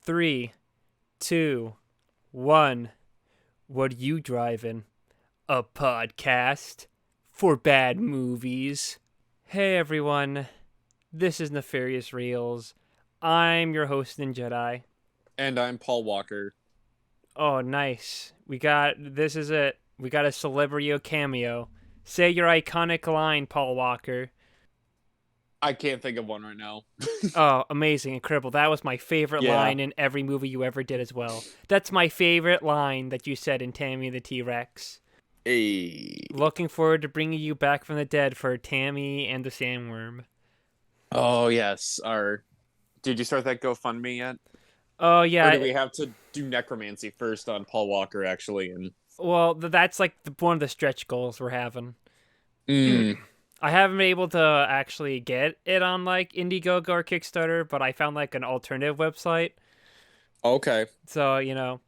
3, 2, 1. What you driving? A podcast for bad movies. Hey everyone, this is Nefarious Reels. I'm your host in Jedi. And I'm Paul Walker. Oh, nice. We got a celebrity cameo. Say your iconic line, Paul Walker. I can't think of one right now. Oh, amazing, incredible. That was my favorite Yeah. line in every movie you ever did as well. That's my favorite line that you said in Tammy the T-Rex. Hey. Looking forward to bringing you back from the dead for Tammy and the Sandworm. Oh, yes. Did you start that GoFundMe yet? Oh, Or do yeah. we have to do necromancy first on Paul Walker, actually? Well, that's like one of the stretch goals we're having. Mm, I haven't been able to actually get it on like Indiegogo or Kickstarter, but I found like an alternative website. okay. So,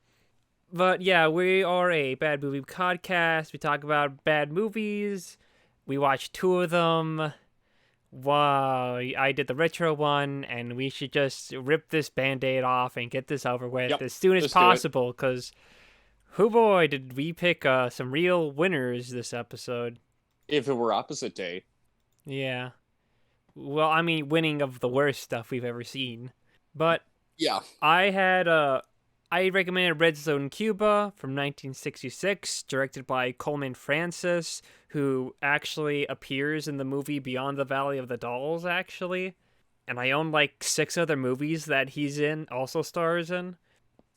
but yeah, we are a bad movie podcast. We talk about bad movies. We watched two of them. Wow, I did the retro one, and we should just rip this band-aid off and get this over with Yep. as soon as Let's do it. possible, because, oh boy, did we pick some real winners this episode. If it were opposite day. Yeah. Well, I mean, winning of the worst stuff we've ever seen. But Yeah. I recommended Red Zone Cuba from 1966, directed by Coleman Francis, who actually appears in the movie Beyond the Valley of the Dolls, actually. And I own like 6 other movies that he's in, also stars in.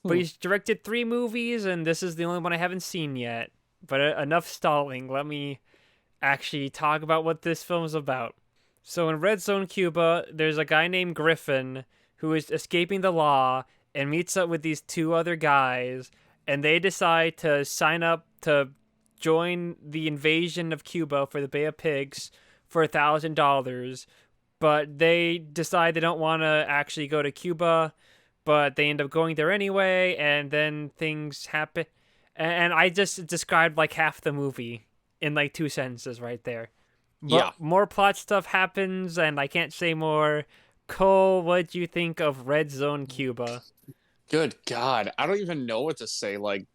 But he's directed 3 movies, and this is the only one I haven't seen yet. But enough stalling. Let me actually talk about what this film is about. So in Red Zone Cuba, there's a guy named Griffin who is escaping the law and meets up with these 2 other guys, and they decide to sign up to join the invasion of Cuba for the Bay of Pigs for $1,000. But they decide they don't want to actually go to Cuba, but they end up going there anyway, and then things happen. And I just described like half the movie in like 2 sentences right there. Yeah. But more plot stuff happens, and I can't say more. Cole, what'd you think of Red Zone Cuba? Good God. I don't even know what to say. Like,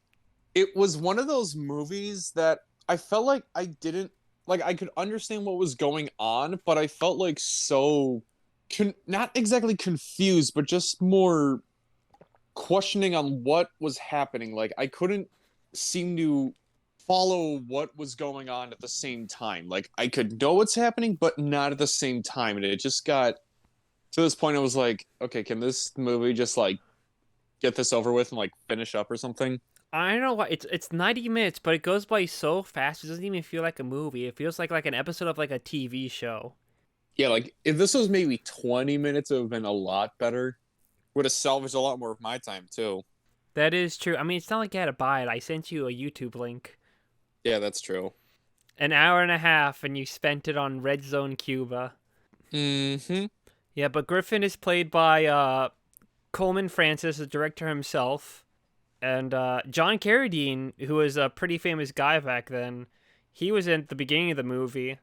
it was one of those movies that I felt like I didn't, like, I could understand what was going on, but I felt like so, not exactly confused, but just more questioning on what was happening. Like, I couldn't seem to follow what was going on at the same time. Like, I could know what's happening, but not at the same time. And it just got to this point, I was like, okay, can this movie just like get this over with and like finish up or something? I don't know why it's 90 minutes, but it goes by so fast. It doesn't even feel like a movie. It feels like an episode of like a TV show. Yeah, like if this was maybe 20 minutes, it would have been a lot better. Would have salvaged a lot more of my time too. That is true. I mean, it's not like you had to buy it. I sent you a YouTube link. Yeah, that's true. An hour and a half, and you spent it on Red Zone Cuba. Mm-hmm. Yeah, but Griffin is played by Coleman Francis, the director himself. And John Carradine, who was a pretty famous guy back then, he was in the beginning of the movie.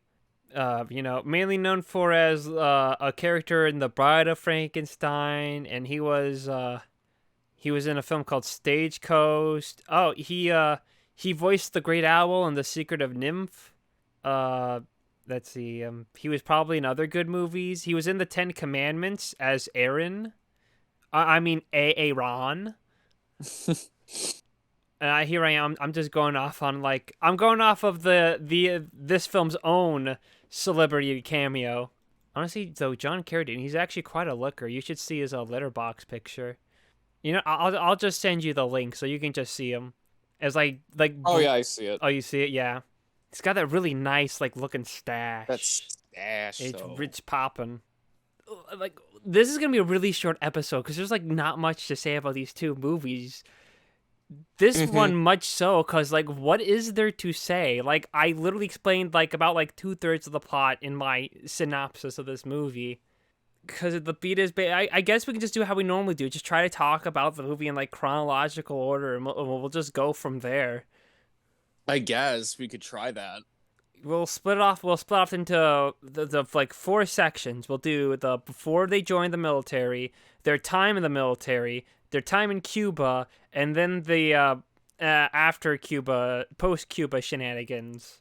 Mainly known for as a character in The Bride of Frankenstein, and he was in a film called Stagecoach. Oh, he voiced the Great Owl in The Secret of Nymph. Let's see. He was probably in other good movies. He was in The Ten Commandments as Aaron. Aaron. And here I am. I'm just going off on I'm going off of this film's own celebrity cameo. Honestly, though, John Carradine, he's actually quite a looker. You should see his letterbox picture. I'll just send you the link so you can just see him. As Oh yeah, I see it. Oh, you see it? Yeah. He's got that really nice looking stash. That's stash. It's popping. Like, this is gonna be a really short episode because there's not much to say about these 2 movies. This one much so, because what is there to say? I literally explained about 2/3 of the plot in my synopsis of this movie. Because the beat is I guess we can just do how we normally do, just try to talk about the movie in chronological order, and we'll just go from there. I guess we could try that. We'll split it off. We'll split off into the like four sections. We'll do the before they join the military, their time in the military, their time in Cuba, and then the after Cuba, post Cuba shenanigans.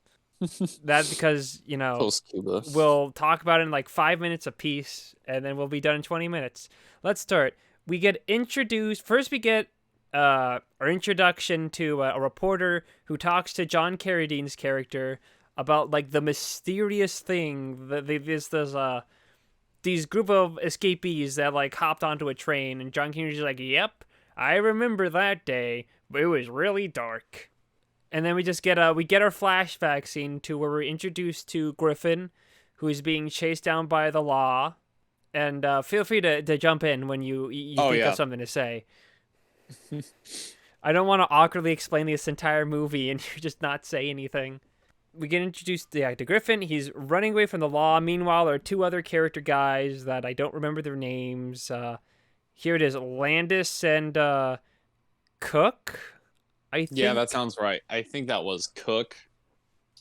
That's because Post Cuba. we'll talk about it in like 5 minutes apiece, and then we'll be done in 20 minutes. Let's start. We get introduced first. We get our introduction to a reporter who talks to John Carradine's character about like the mysterious thing that there's these group of escapees that like hopped onto a train, and John Carradine's like, "Yep, I remember that day, but it was really dark." And then we just get we get our flashback scene to where we're introduced to Griffin, who is being chased down by the law. And feel free to jump in when you Oh think yeah. of something to say. I don't want to awkwardly explain this entire movie and you just not say anything. We get introduced to Griffin. He's running away from the law. Meanwhile, there are two other character guys that I don't remember their names. Here it is, Landis and Cook, I think. Yeah, that sounds right. I think that was Cook.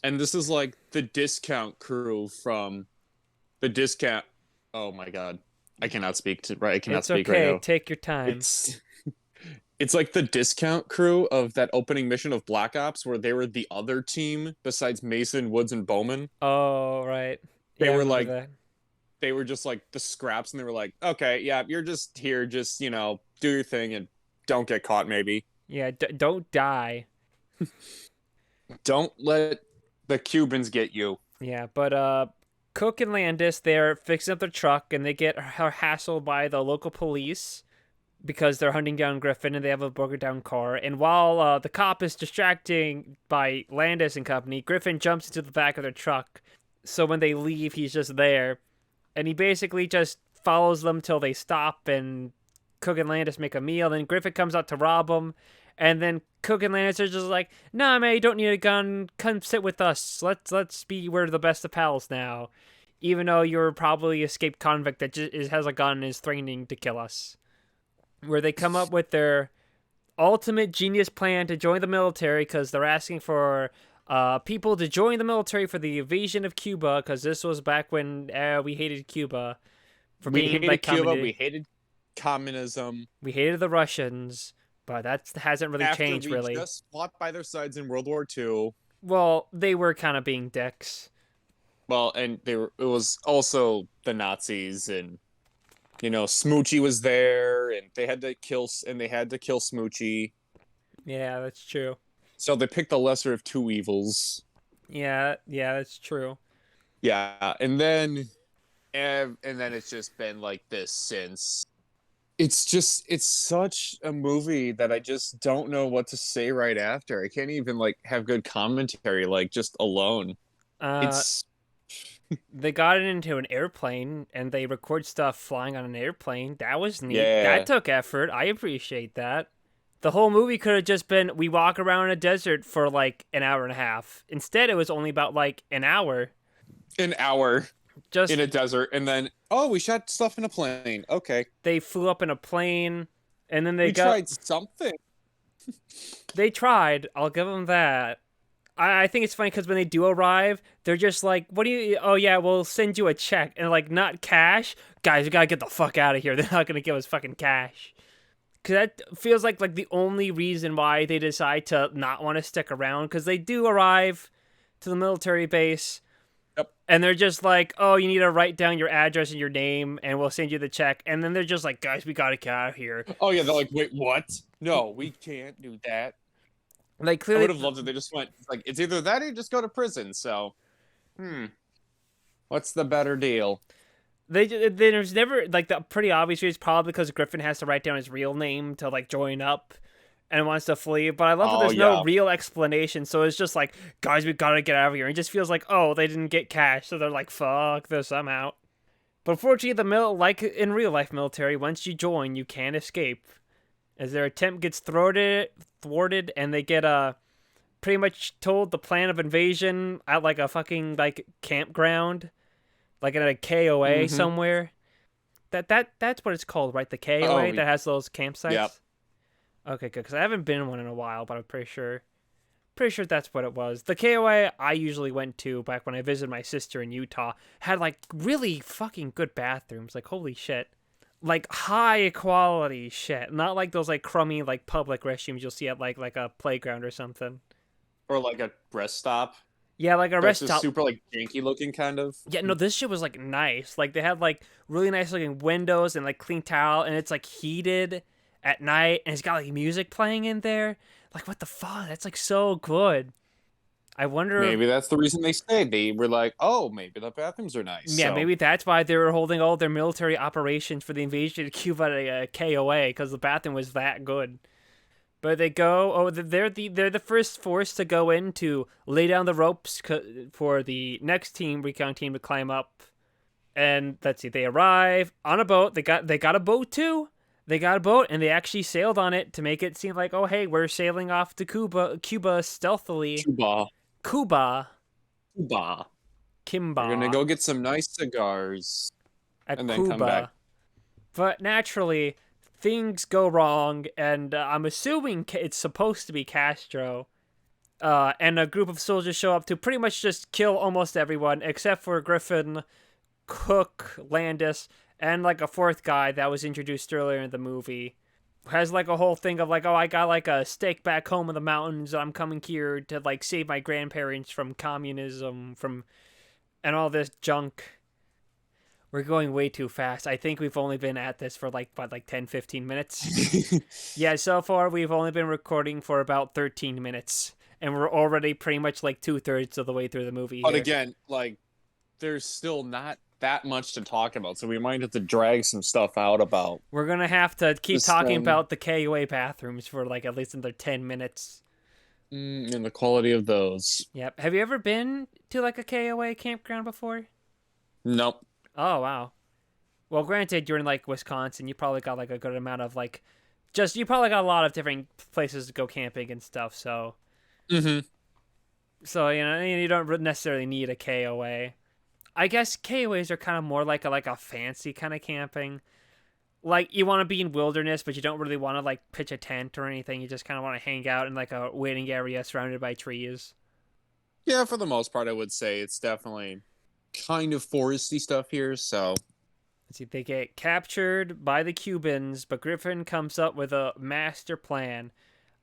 And this is like the discount crew from the discount. Oh my god. I cannot speak right. I cannot It's speak okay. right now. Take your time. It's like the discount crew of that opening mission of Black Ops where they were the other team besides Mason, Woods, and Bowman. Oh, right. They Yeah, I were remember like that. they were just like the scraps and they were like, okay, yeah, you're just here, just, do your thing and don't get caught maybe. Yeah, don't die. Don't let the Cubans get you. Yeah, but Cook and Landis, they're fixing up their truck and they get hassled by the local police because they're hunting down Griffin and they have a broken down car. And while the cop is distracting by Landis and company, Griffin jumps into the back of their truck. So when they leave, he's just there. And he basically just follows them till they stop and Cook and Landis make a meal. Then Griffin comes out to rob them. And then Cook and Landis are just like, "Nah, man, you don't need a gun. Come sit with us. Let's be, we're the best of pals now." Even though you're probably escaped convict that just has a gun and is threatening to kill us. Where they come up with their ultimate genius plan to join the military because they're asking for people to join the military for the invasion of Cuba because this was back when we hated Cuba for We being hated like Cuba, we hated communism. we hated the Russians, but that hasn't really After changed we really. just fought by their sides in World War II. Well, they were kind of being dicks. Well, and it was also the Nazis, and Smoochie was there, and they had to kill Smoochie. Yeah, that's true. So they picked the lesser of two evils. Yeah, that's true. Yeah, and then it's just been like this since. It's such a movie that I just don't know what to say right after. I can't even like have good commentary like just alone. It's They got it into an airplane and they record stuff flying on an airplane. That was neat. Yeah. That took effort. I appreciate that. The whole movie could have just been we walk around a desert for like an hour and a half. Instead, it was only about like an hour. an hour Just in a desert, and then we shot stuff in a plane. Okay, they flew up in a plane, and then we tried something. They tried. I'll give them that. I think it's funny because when they do arrive, they're just like, "What do you? Oh yeah, we'll send you a check," and like not cash. Guys, we gotta get the fuck out of here. They're not gonna give us fucking cash. Cause that feels like the only reason why they decide to not want to stick around. Cause they do arrive to the military base, Yep. and they're just like, "Oh, you need to write down your address and your name, and we'll send you the check." And then they're just like, "Guys, we gotta get out of here." Oh yeah, they're like, wait, what? No, we can't do that. Like I clearly, would have loved it. They just went like, it's either that or you just go to prison. So, what's the better deal? there's never like the pretty obvious reason, probably because Griffin has to write down his real name to like join up and wants to flee. But I love that there's no real explanation, so it's just like, guys, we gotta get out of here. And it just feels like, oh, they didn't get cash, so they're like, fuck this, I'm out. But unfortunately, like in real life military, once you join, you can't escape. As their attempt gets thwarted, and they get pretty much told the plan of invasion at like a fucking like campground, like at a KOA somewhere. That's what it's called, right? The KOA that has those campsites. Yep. Okay, good. Because I haven't been in one in a while, but I'm pretty Pretty sure that's what it was. The KOA I usually went to back when I visited my sister in Utah had like really fucking good bathrooms. Like holy shit. Like high quality shit. Not like those like crummy like public restrooms you'll see at like a playground or something. Or like a rest stop. Yeah, like a That's rest just stop. super like janky looking kind of. Yeah, no, this shit was like nice. Like they had like really nice looking windows and like clean towel, and it's like heated at night, and it's got like music playing in there. Like what the fuck? That's like so good. I wonder. Maybe that's the reason they stayed. They were like, oh, maybe the bathrooms are nice. Yeah, So maybe that's why they were holding all their military operations for the invasion of Cuba at a KOA because the bathroom was that good. But they go. Oh, they're the first force to go in to lay down the ropes for the next team, recon team, to climb up. And let's see, they arrive on a boat. They got a boat too. They got a boat, and they actually sailed on it to make it seem like, oh hey, we're sailing off to Cuba stealthily. Cuba. Cuba. Cuba. Kimba. We're gonna go get some nice cigars At and then Cuba. come back. But naturally, things go wrong, and I'm assuming it's supposed to be Castro. And a group of soldiers show up to pretty much just kill almost everyone, except for Griffin, Cook, Landis, and like a fourth guy that was introduced earlier in the movie. Has like a whole thing of like, oh, I got like a stake back home in the mountains. I'm coming here to like save my grandparents from communism, and all this junk. We're going way too fast. I think we've only been at this for like 10, 15 minutes. Yeah, so far we've only been recording for about 13 minutes. And we're already pretty much like 2/3 of the way through the movie. But here. again, like, there's still not that much to talk about, so we might have to drag some stuff out about. We're going to have to keep Just, talking about the KUA bathrooms for like at least another 10 minutes. And the quality of those. Yep. Have you ever been to like a KOA campground before? Nope. Oh, wow. Well, granted, you're in like Wisconsin. You probably got like a good amount of like, you probably got a lot of different places to go camping and stuff. So, so you don't necessarily need a KOA. I guess KOAs are kind of more like a fancy kind of camping. Like you want to be in wilderness, but you don't really want to like pitch a tent or anything. You just kind of want to hang out in like a waiting area surrounded by trees. Yeah, for the most part, I would say it's definitely kind of foresty stuff here, so. Let's see, they get captured by the Cubans, but Griffin comes up with a master plan.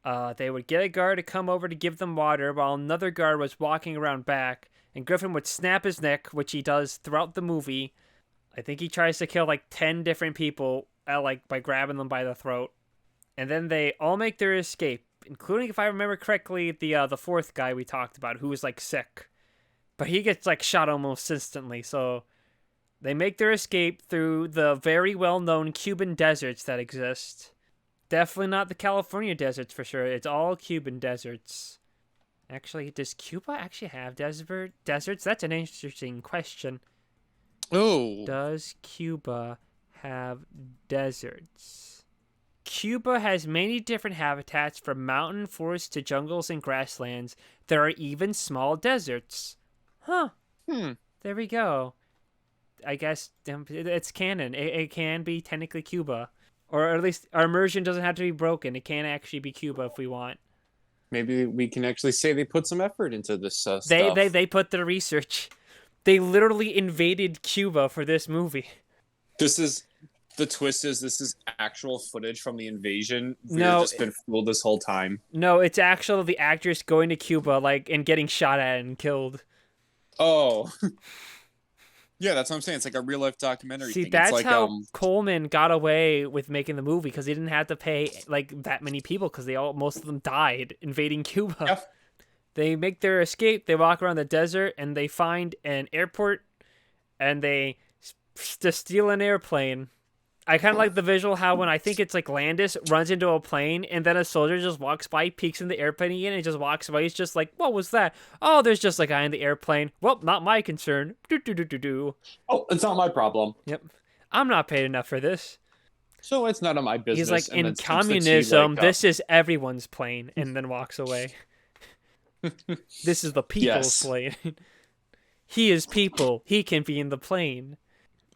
They would get a guard to come over to give them water while another guard was walking around back, and Griffin would snap his neck, which he does throughout the movie. I think he tries to kill like 10 different people by grabbing them by the throat. And then they all make their escape, including, if I remember correctly, the fourth guy we talked about, who was like sick. But he gets like shot almost instantly, so they make their escape through the very well-known Cuban deserts that exist. Definitely not the California deserts for sure. It's all Cuban deserts. Actually, does Cuba actually have deserts? That's an interesting question. Oh. Does Cuba have deserts? Cuba has many different habitats, from mountain forests to jungles and grasslands. There are even small deserts. Huh. There we go. I guess it's canon. It can be technically Cuba. Or at least our immersion doesn't have to be broken. It can actually be Cuba if we want. Maybe we can actually say they put some effort into this stuff. They put their research. They literally invaded Cuba for this movie. The twist is this is actual footage from the invasion. We've just been fooled this whole time. No, it's actually the actress going to Cuba and getting shot at and killed. Oh. Yeah, that's what I'm saying. It's like a real life documentary. See, thing. that's like, how Coleman got away with making the movie, because he didn't have to pay like that many people, because most of them died invading Cuba. Yeah. They make their escape. They walk around the desert and they find an airport, and they just steal an airplane. I kind of like the visual how when I think it's like Landis runs into a plane and then a soldier just walks by, peeks in the airplane again, and just walks away. He's just like, what was that? Oh, there's just a guy in the airplane. Well, not my concern. Oh, it's not my problem. Yep. I'm not paid enough for this. So it's none of my business. He's like, and in then sticks the communism, tea this is everyone's plane, and then walks away. This is the people's plane. He is people. He can be in the plane.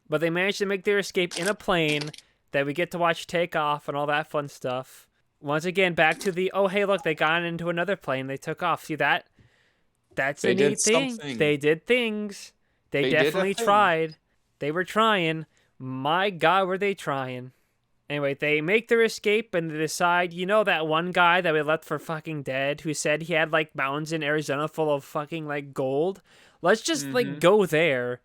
But they manage to make their escape in a plane that we get to watch take off and all that fun stuff. Once again, back to the, oh, hey, look, they got into another plane. They took off. See that? That's a They did neat thing. something. They did things. They They did a definitely thing. tried. They were trying. My God, were they trying. Anyway, they make their escape and they decide, that one guy that we left for fucking dead who said he had, like, mountains in Arizona full of fucking, like, gold? Let's just, like, Mm-hmm. go there.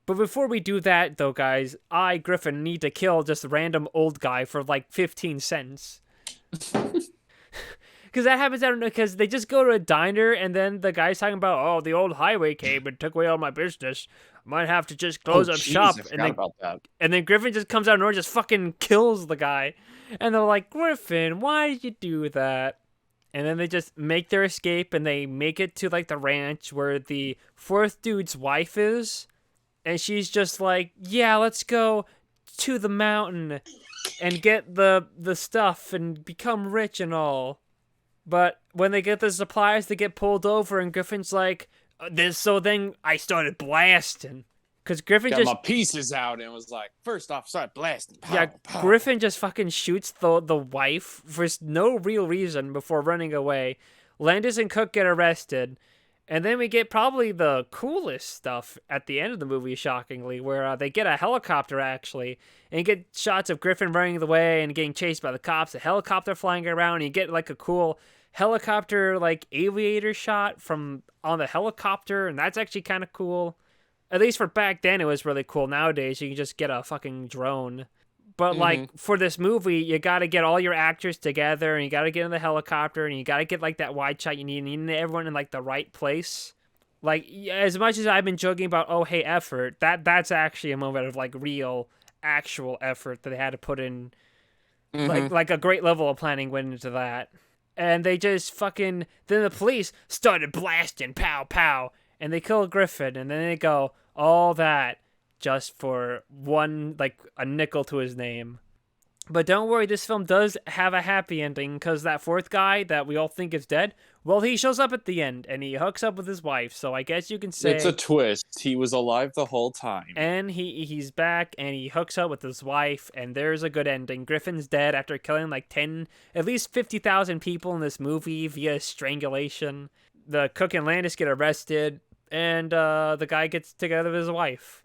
But before we do that, though, guys, I, Griffin, need to kill just a random old guy for, like, 15 cents. Because that happens, I don't know, because they just go to a diner and then the guy's talking about, oh, the old highway came and took away all my business. Might have to just Oh, close up jeez, I shop. And forgot then about that. Griffin just comes out and just fucking kills the guy. And they're like, Griffin, why did you do that? And then they just make their escape and they make it to like the ranch where the fourth dude's wife is. And she's just like, yeah, let's go to the mountain and get the stuff and become rich and all. But when they get the supplies, they get pulled over, and Griffin's like, "This." So then I started blasting, cause Griffin Got just, my pieces out and was like, first off, start blasting. yeah, Pow, pow. Griffin just fucking shoots the wife for no real reason before running away. Landis and Cook get arrested, and then we get probably the coolest stuff at the end of the movie, shockingly, where they get a helicopter, actually, and you get shots of Griffin running away and getting chased by the cops, a helicopter flying around, and you get, like, a cool helicopter, like, aviator shot from on the helicopter, and that's actually kind of cool. At least for back then, it was really cool. Nowadays, you can just get a fucking drone. But, like, Mm-hmm. for this movie, you gotta get all your actors together, and you gotta get in the helicopter, and you gotta get, like, that wide shot you need, and you need everyone in, like, the right place. Like, as much as I've been joking about, oh, hey, effort, that's actually a moment of, like, real, actual effort that they had to put in. Mm-hmm. Like a great level of planning went into that. And they just fucking, then the police started blasting, pow, pow, and they kill Griffin, and then they go, all that just for one, like, a nickel to his name. But don't worry, this film does have a happy ending, because that fourth guy that we all think is dead, well, he shows up at the end, and he hooks up with his wife, so I guess you can It's a say, twist. He was alive the whole time. and he's back, and he hooks up with his wife, and there's a good ending. Griffin's dead after killing like 10, at least 50,000 people in this movie via strangulation. The Cook and Landis get arrested, and the guy gets together with his wife.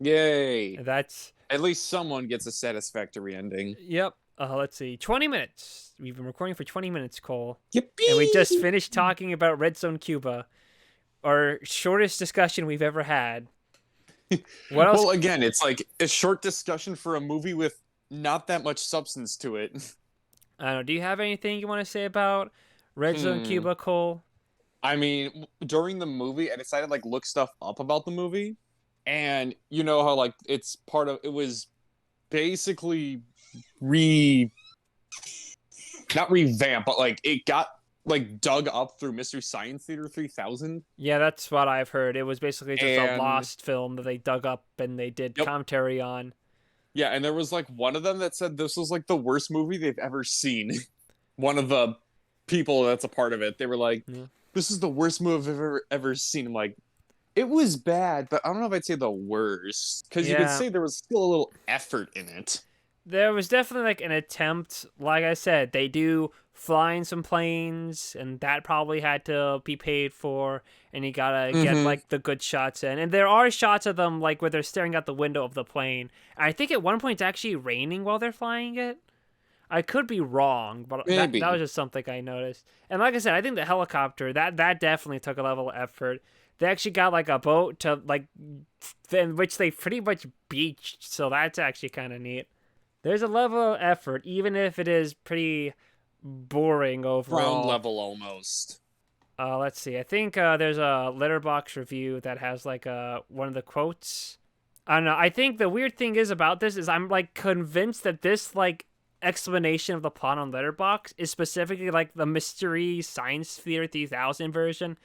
Yay. That's, At least someone gets a satisfactory ending. yep. Let's see, 20 minutes. We've been recording for 20 minutes, Cole. Yippee! And we just finished talking about Red Zone Cuba, our shortest discussion we've ever had. What else? Well, again, it's like a short discussion for a movie with not that much substance to it. I don't know. Do you have anything you want to say about Red Zone Hmm. Cuba, Cole? I mean, during the movie, I decided to, like, look stuff up about the movie, and you know how, like, it's part of it was basically re not revamp, but like it got like dug up through Mystery Science Theater 3000. Yeah, that's what I've heard. It was basically just a And lost film that they dug up and they did yep, commentary on. yeah, and there was like one of them that said this was like the worst movie they've ever seen. One of the people that's a part of it, they were like, Yeah. "This is the worst movie I've ever seen." I'm like, it was bad, but I don't know if I'd say the worst because you could Yeah. say there was still a little effort in it. There was definitely like an attempt. Like I said, they do fly in some planes, and that probably had to be paid for. And you gotta get Mm-hmm. like the good shots in. And there are shots of them like where they're staring out the window of the plane. And I think at one point it's actually raining while they're flying it. I could be wrong, but that was Maybe. just something I noticed. And like I said, I think the helicopter that definitely took a level of effort. They actually got like a boat to like, in which they pretty much beached, so that's actually kind of neat. There's a level of effort, even if it is pretty boring Ground overall. level almost. Let's see. I think there's a Letterbox review that has like one of the quotes. I don't know. I think the weird thing is about this is I'm like convinced that this like explanation of the plot on Letterbox is specifically like the Mystery Science Theater 3000 version,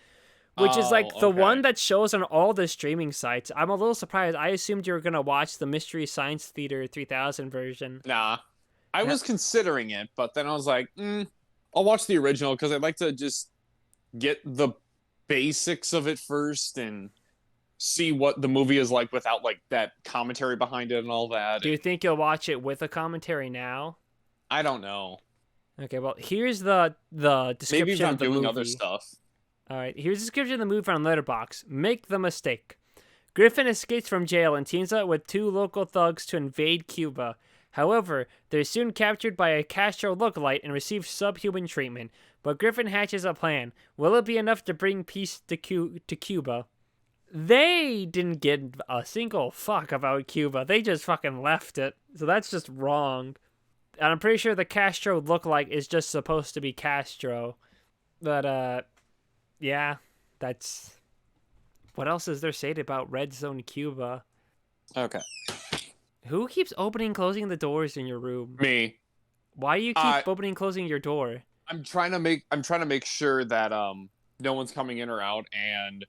which is Oh, like the okay. one that shows on all the streaming sites. I'm a little surprised. I assumed you were gonna watch the Mystery Science Theater 3000 version. Nah. I Yeah. was considering it, but then I was like, I'll watch the original because I'd like to just get the basics of it first and see what the movie is like without like that commentary behind it and all that. Do you think you'll watch it with a commentary now? I don't know. Okay, well, here's the Maybe if description I'm of the doing other movie. stuff. All right, here's the description of the movie on Letterboxd. Make the mistake. Griffin escapes from jail and teams up with two local thugs to invade Cuba. However, they're soon captured by a Castro lookalike and receive subhuman treatment. But Griffin hatches a plan. Will it be enough to bring peace to Cuba? They didn't give a single fuck about Cuba. They just fucking left it. So that's just wrong. And I'm pretty sure the Castro lookalike is just supposed to be Castro. But, yeah, that's... What else is there said about Red Zone Cuba? Okay. Who keeps opening and closing the doors in your room? Me. Why do you keep opening and closing your door? I'm trying to make sure that no one's coming in or out, and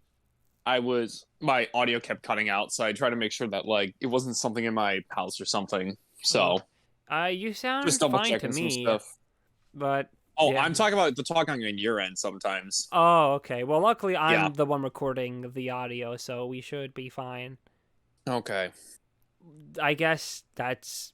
my audio kept cutting out, so I tried to make sure that like it wasn't something in my house or something. So You sound just double fine to checking some me, stuff. but Oh, yeah. I'm talking about the talking on your end sometimes. Oh, okay. Well, luckily I'm Yeah. the one recording the audio, so we should be fine. Okay. I guess that's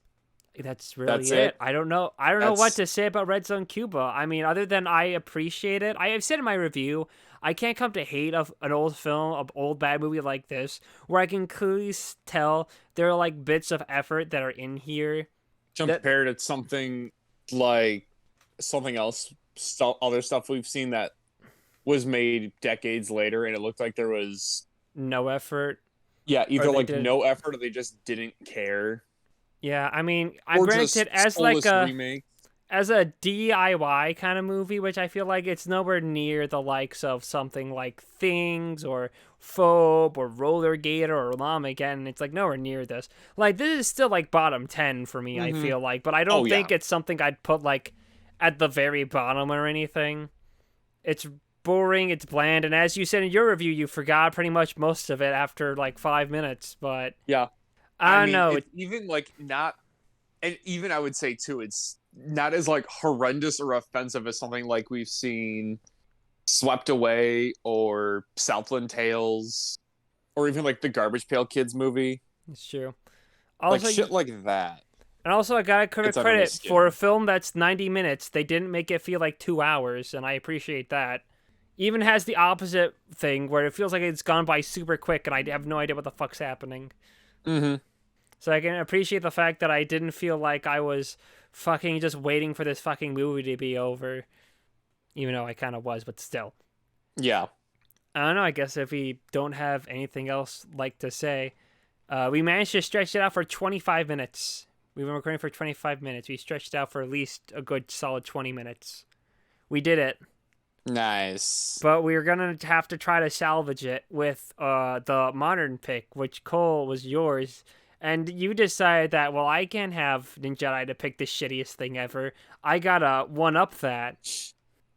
really That's it. I don't know. I don't know what to say about Red Zone Cuba. I mean, other than I appreciate it. I have said in my review, I can't come to hate of an old film, an old bad movie like this, where I can clearly tell there are like bits of effort that are in here. Compared to something like something else, other stuff we've seen that was made decades later, and it looked like there was no effort. Yeah, either like no effort or they just didn't care. Yeah, I mean, I granted as like a remake. As a DIY kind of movie, which I feel like it's nowhere near the likes of something like Things or Phobe or Roller Gator or Lamageddon. It's like nowhere near this. Like this is still like bottom 10 for me, I feel like, but I don't think it's something I'd put like at the very bottom or anything. It's boring, it's bland, and as you said in your review, you forgot pretty much most of it after like 5 minutes, but yeah. I don't know. It's even like not, and even I would say too, it's not as like horrendous or offensive as something like we've seen Swept Away or Southland Tales or even like the Garbage Pail Kids movie. It's true. Also, like shit like that. And also, I gotta give credit for a film that's 90 minutes. They didn't make it feel like 2 hours, and I appreciate that. Even has the opposite thing where it feels like it's gone by super quick, and I have no idea what the fuck's happening. Mm-hmm. So I can appreciate the fact that I didn't feel like I was fucking just waiting for this fucking movie to be over. Even though I kind of was, but still. Yeah. I don't know, I guess if we don't have anything else like to say, we managed to stretch it out for 25 minutes. We've been recording for 25 minutes. We stretched out for at least a good solid 20 minutes. We did it. Nice. But we're going to have to try to salvage it with the modern pick, which, Cole, was yours. And you decided that, well, I can't have Ninjadi to pick the shittiest thing ever. I gotta one-up that.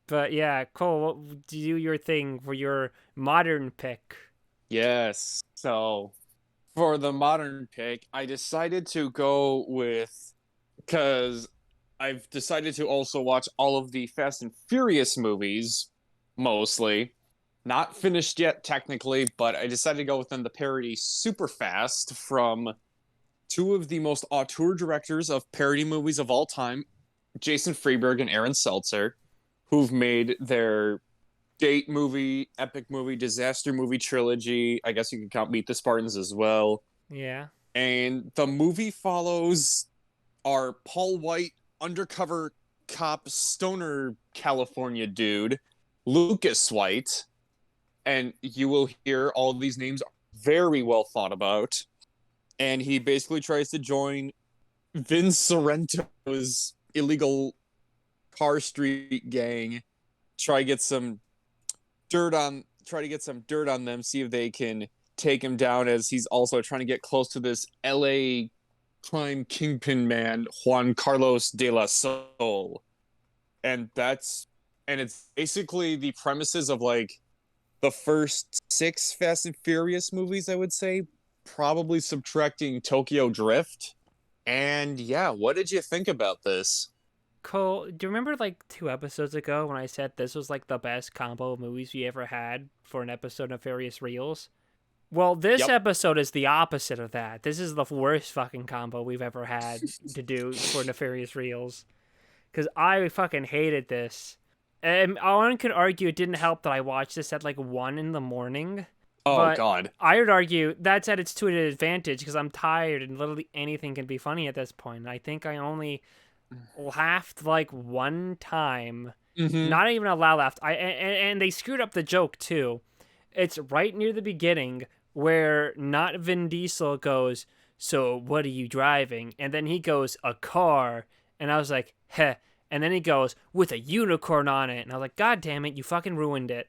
But yeah, Cole, do your thing for your modern pick. Yes. So for the modern pick, I decided to go with, because I've decided to also watch all of the Fast and Furious movies, mostly. Not finished yet, technically, but I decided to go within the parody Superfast from two of the most auteur directors of parody movies of all time, Jason Freeberg and Aaron Seltzer, who've made their date movie, epic movie, disaster movie trilogy. I guess you can count Meet the Spartans as well. Yeah. And the movie follows our Paul White undercover cop stoner California dude, Lucas White. And you will hear all of these names are very well thought about. And he basically tries to join Vince Sorrento's illegal car street gang, try to get some dirt on them, see if they can take him down, as he's also trying to get close to this LA crime kingpin man, Juan Carlos de la Sol. And it's basically the premises of like the first 6 Fast and Furious movies, I would say, probably subtracting Tokyo Drift. And yeah, what did you think about this? Cole, do you remember like 2 episodes ago when I said this was like the best combo of movies we ever had for an episode of Nefarious Reels? Well, this episode is the opposite of that. This is the worst fucking combo we've ever had to do for Nefarious Reels. because I fucking hated this. And one could argue it didn't help that I watched this at like 1 in the morning. Oh But God. I would argue that's at its to an advantage because I'm tired and literally anything can be funny at this point. I think I only laughed like one time. Mm-hmm. Not even a loud laugh. And they screwed up the joke too. It's right near the beginning where not Vin Diesel goes, "So what are you driving?" And then he goes, "A car." And I was like, "Heh." And then he goes, "With a unicorn on it." And I was like, "God damn it, you fucking ruined it."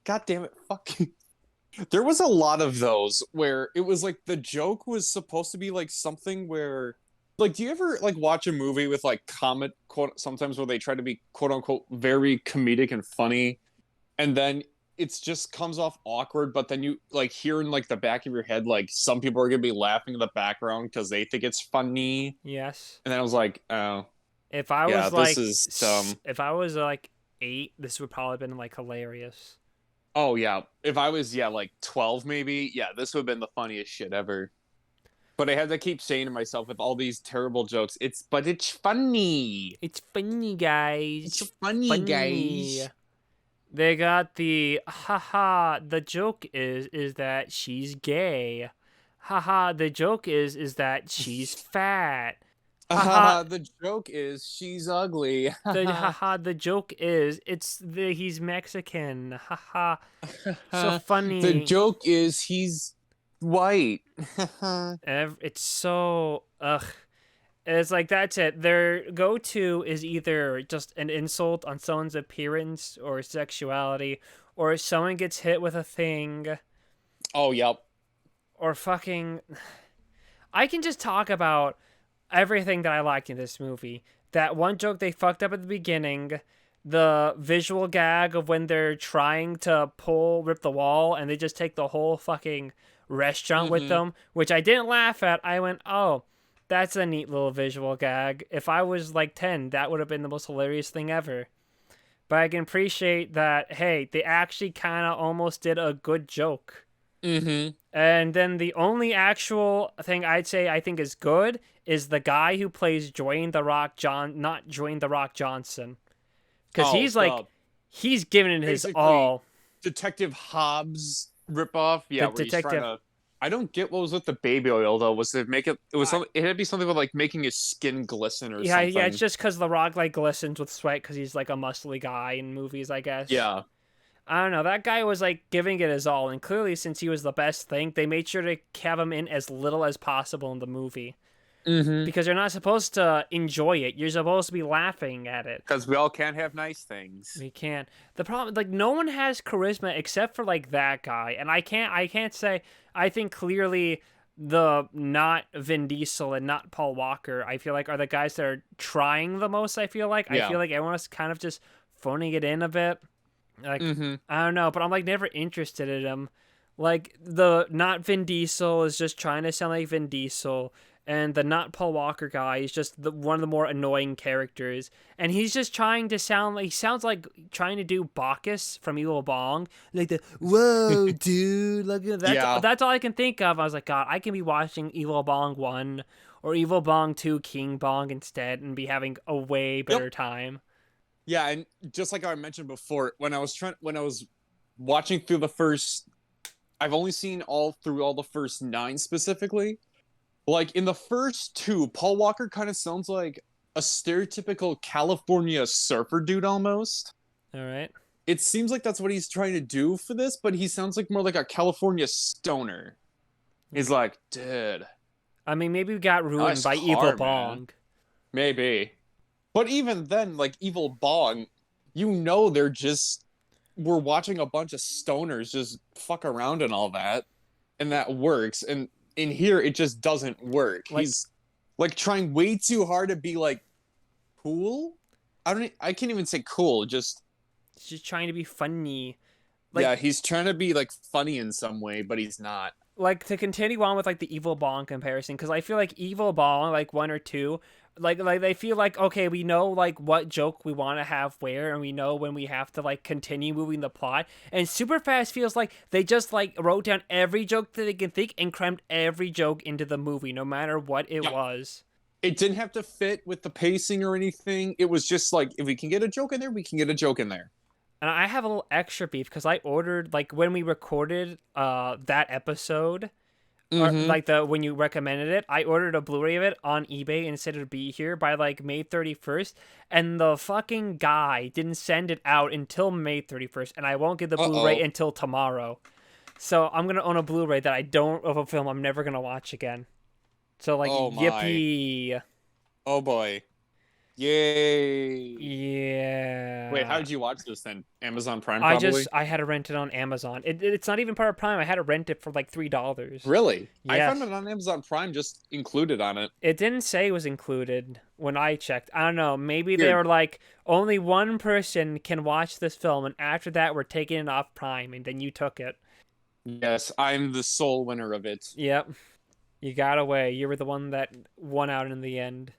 God damn it. Fuck. There was a lot of those where it was like the joke was supposed to be like something where like do you ever like watch a movie with like comic quote sometimes where they try to be quote unquote very comedic and funny and then it's just comes off awkward but then you like hear in like the back of your head like some people are gonna be laughing in the background because they think it's funny Yes. and then I was like oh If I yeah was this like, is dumb. if I was like 8, this would probably been like hilarious. Oh yeah, if I was yeah like 12 maybe, yeah, this would have been the funniest shit ever. But I had to keep saying to myself with all these terrible jokes, it's funny. It's funny, guys. It's funny, Funny. guys. They got the haha. The joke is that she's gay. Haha. The joke is that she's fat. Haha. The joke is she's ugly. The haha. The joke is he's Mexican. Haha. So The funny. joke is he's white. It's so ugh. It's like that's it. Their go-to is either just an insult on someone's appearance or sexuality, or someone gets hit with a thing, Oh, yep. or fucking. I can just talk about everything that I liked in this movie. That one joke they fucked up at the beginning, the visual gag of when they're trying to rip the wall, and they just take the whole fucking restaurant with them, which I didn't laugh at. I went, oh, that's a neat little visual gag. If I was like 10, that would have been the most hilarious thing ever. But I can appreciate that, hey, they actually kind of almost did a good joke. Mm-hmm. And then the only actual thing I'd say I think is good is the guy who plays not Dwayne the Rock Johnson. Because he's like, he's giving it his all. Detective Hobbs ripoff. Yeah, The where detective. he's trying to. I don't get what was with the baby oil though. Was it make it? It was something. It had to be something with like making his skin glisten or something. Yeah, it's just because The Rock like glistens with sweat because he's like a muscly guy in movies, I guess. Yeah. I don't know. That guy was like giving it his all, and clearly, since he was the best thing, they made sure to have him in as little as possible in the movie. Mm-hmm. Because you're not supposed to enjoy it. You're supposed to be laughing at it. Because we all can't have nice things. We can't. The problem, like, no one has charisma except for like that guy, and I can't say. I think clearly the not Vin Diesel and not Paul Walker, I feel like, are the guys that are trying the most. I feel like Yeah. I feel like everyone is kind of just phoning it in a bit. Like, I don't know, but I'm like never interested in him. Like the not Vin Diesel is just trying to sound like Vin Diesel, and the not Paul Walker guy is just one of the more annoying characters, and he's just trying to sound like he sounds like trying to do Bacchus from Evil Bong, like the whoa dude, look at that. Yeah. That's all I can think of. I was like, God, I can be watching Evil Bong 1 or Evil Bong 2 King Bong instead, and be having a way better time. Yeah, and just like I mentioned before, when I was watching through the first, I've only seen all the first 9 specifically. Like in the first 2, Paul Walker kind of sounds like a stereotypical California surfer dude almost. All right. It seems like that's what he's trying to do for this, but he sounds like more like a California stoner. He's like, dude. I mean, maybe we got ruined Nice by car, Evil man. Bong. Maybe. But even then, like Evil Bong, we're watching a bunch of stoners just fuck around and all that, and that works. And in here, it just doesn't work. He's like trying way too hard to be like cool. I can't even say cool. Just He's just trying to be funny. yeah, he's trying to be like funny in some way, but he's not. Like to continue on with like the Evil Bong comparison, because I feel like Evil Bong, like 1 or 2, like they feel like, okay, we know like what joke we want to have where, and we know when we have to like continue moving the plot. And Superfast feels like they just like wrote down every joke that they can think and crammed every joke into the movie, no matter what it was. it didn't have to fit with the pacing or anything. It was just like, if we can get a joke in there, we can get a joke in there. And I have a little extra beef because I ordered, like, when we recorded that episode, or Mm-hmm. like the when you recommended it, I ordered a Blu-ray of it on eBay and said it'd be here by like May 31st, and the fucking guy didn't send it out until May 31st, and I won't get the Blu-ray Uh-oh. until tomorrow. So I'm gonna own a Blu-ray that I don't of a film I'm never gonna watch again. So like, Oh my. yippee. Oh boy. Yay. Wait, how Yeah. did you watch this then? Amazon Prime, I probably? I had to rent it on Amazon. It's not even part of Prime. I had to rent it for like $3. Really? I found Yes. it on Amazon Prime just included on it. It didn't say it was included when I checked. I don't know. Maybe they Weird. were like, only one person can watch this film, and after that, we're taking it off Prime, and then you took it. Yes, I'm the sole winner of it. Yep. You got away. You were the one that won out in the end.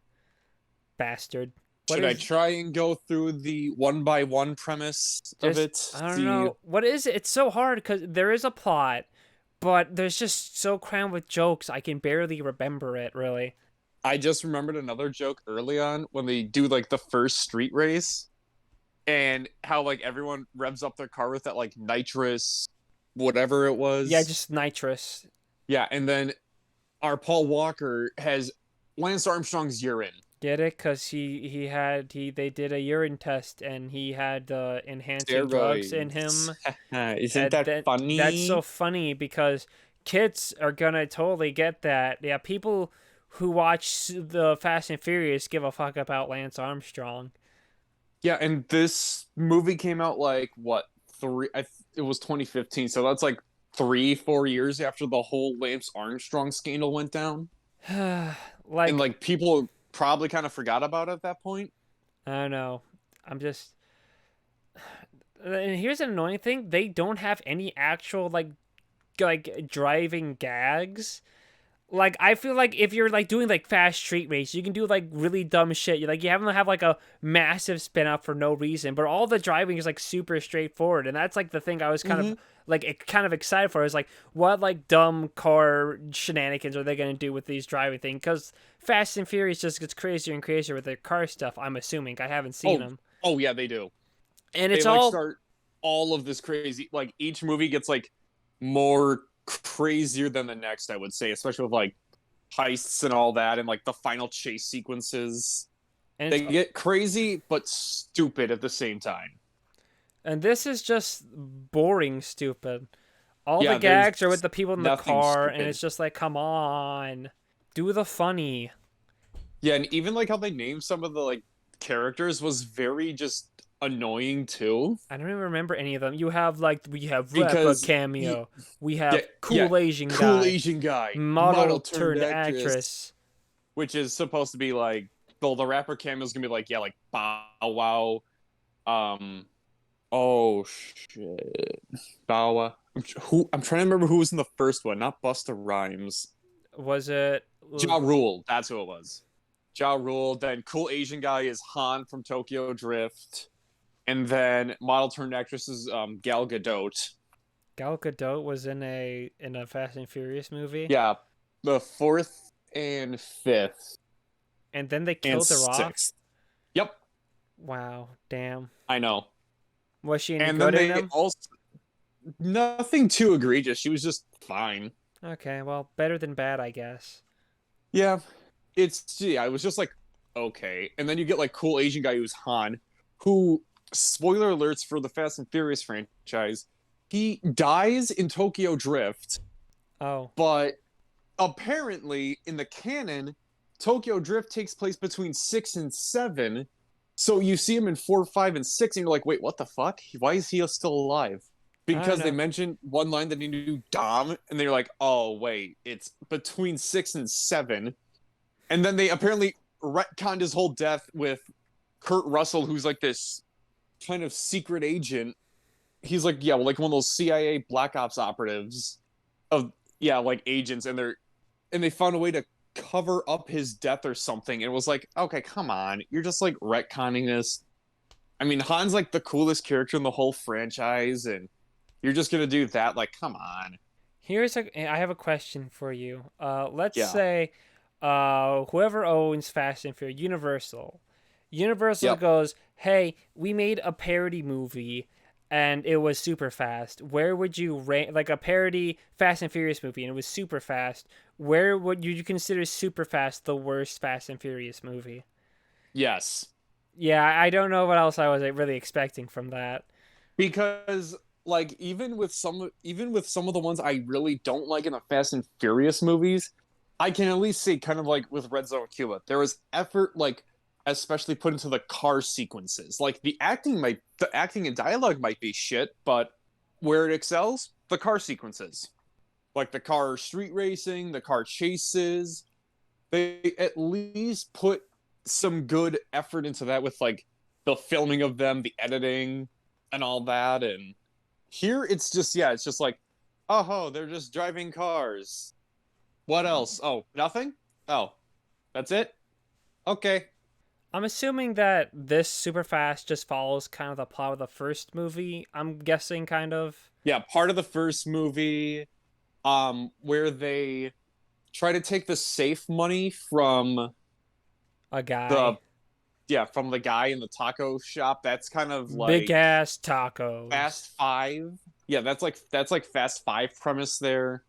Bastard. What Should I is try and go through the one by one premise of just. it? I don't The know. What is it? It's so hard because there is a plot, but there's just so crammed with jokes, I can barely remember it, really. I just remembered another joke early on when they do like the first street race and how like everyone revs up their car with that like nitrous whatever it Yeah, was. just nitrous. Yeah, and then our Paul Walker has Lance Armstrong's urine. Get it? Cause he they did a urine test and he had enhancing drugs in Steroids. him. Isn't And that that's so funny? funny because kids are gonna totally get that. Yeah, people who watch the Fast and Furious give a fuck about Lance Armstrong. Yeah, and this movie came out like what it was 2015, so that's like 3 4 years after the whole Lance Armstrong scandal went down, and Like, like people probably kind of forgot about it at that point. I don't know. I'm just. And here's an annoying thing: they don't have any actual like driving gags. Like, I feel like if you're like doing like fast street race, you can do like really dumb shit. You like you have them have like a massive spin up for no reason, but all the driving is like super straightforward, and that's like the thing I was kind of Mm-hmm. like kind of excited for. Is like, what like dumb car shenanigans are they gonna do with these driving things? Because Fast and Furious just gets crazier and crazier with their car stuff. I'm assuming I haven't seen Oh, them, oh yeah, they do. and They it's like all start all of this crazy. Like each movie gets like more crazier than the next. I would say, especially with like heists and all that, and like the final chase sequences. and it's They get crazy but stupid at the same time. and this is just boring, stupid. All the Yeah, there's gags are with the people in the nothing car, and stupid. it's just like, come on, do the funny. Yeah, and even like how they named some of the like characters was very just annoying too. I don't even remember any of them. You have like we have Rapper Because cameo, we yeah, have yeah, cool Asian cool guy, Asian guy, model model turned turned actress, actress. which is supposed to be like, well, the rapper cameo is gonna be like, yeah, like Bow Wow, um, oh shit, Bow Wow. I'm trying to remember who was in the first one, not Busta Rhymes. Was it? Ja Rule, that's who it was. Ja Rule. Then cool Asian guy is Han from Tokyo Drift, and then model turned actress is Gal Godot. Gal Gadot was in a Fast and Furious movie, Yeah, the fourth and fifth and then they and killed her off. sixth. Yep, Wow, damn. I know. Was she any And then good in they them? also nothing too egregious. She was just fine. Okay, well, better than bad, I guess. Yeah, I was just like okay, and then you get like cool Asian guy who's Han, who spoiler alerts for the Fast and Furious franchise, he dies in Tokyo Drift, Oh, but apparently in the canon, Tokyo Drift takes place between 6 and 7. So you see him in 4 5 and 6, and you're like, wait, what the fuck? Why is he still alive? I don't Because they know. mentioned one line that he knew Dom, and they're like, oh wait, it's between 6 and 7. And then they apparently retconned his whole death with Kurt Russell, who's like this kind of secret agent. He's like, yeah, well, like one of those CIA Black Ops operatives of yeah, like agents, and they found a way to cover up his death or something. And it was like, okay, come on, you're just like retconning this. I mean, Han's like the coolest character in the whole franchise, and you're just gonna do that? Like, come on. I have a question for you. Let's Yeah. say whoever owns Fast and Furious, Universal Yep. goes, "Hey, we made a parody movie, and it was super fast. Where would you rank like a parody Fast and Furious movie, and it was super fast? Where would you consider Super Fast the worst Fast and Furious movie?" Yes. Yeah, I don't know what else I was really expecting from that. Because like even with some of the ones I really don't like in the Fast and Furious movies, I can at least see kind of like with Red Zone Cuba, there was effort like especially put into the car sequences. Like the acting and dialogue might be shit, but where it excels, the car sequences. Like the car street racing, the car chases, they at least put some good effort into that with like the filming of them, the editing, and all that. And here it's just it's just like, oh, they're just driving cars. What else? Oh, nothing. Oh, that's it. Okay. I'm assuming that this Super Fast just follows kind of the plot of the first movie. I'm guessing, kind of. Yeah, part of the first movie, where they try to take the safe money from A the guy. from the guy in the taco shop. That's kind of Big like ass tacos. Fast Five. Yeah, that's like Fast Five premise there.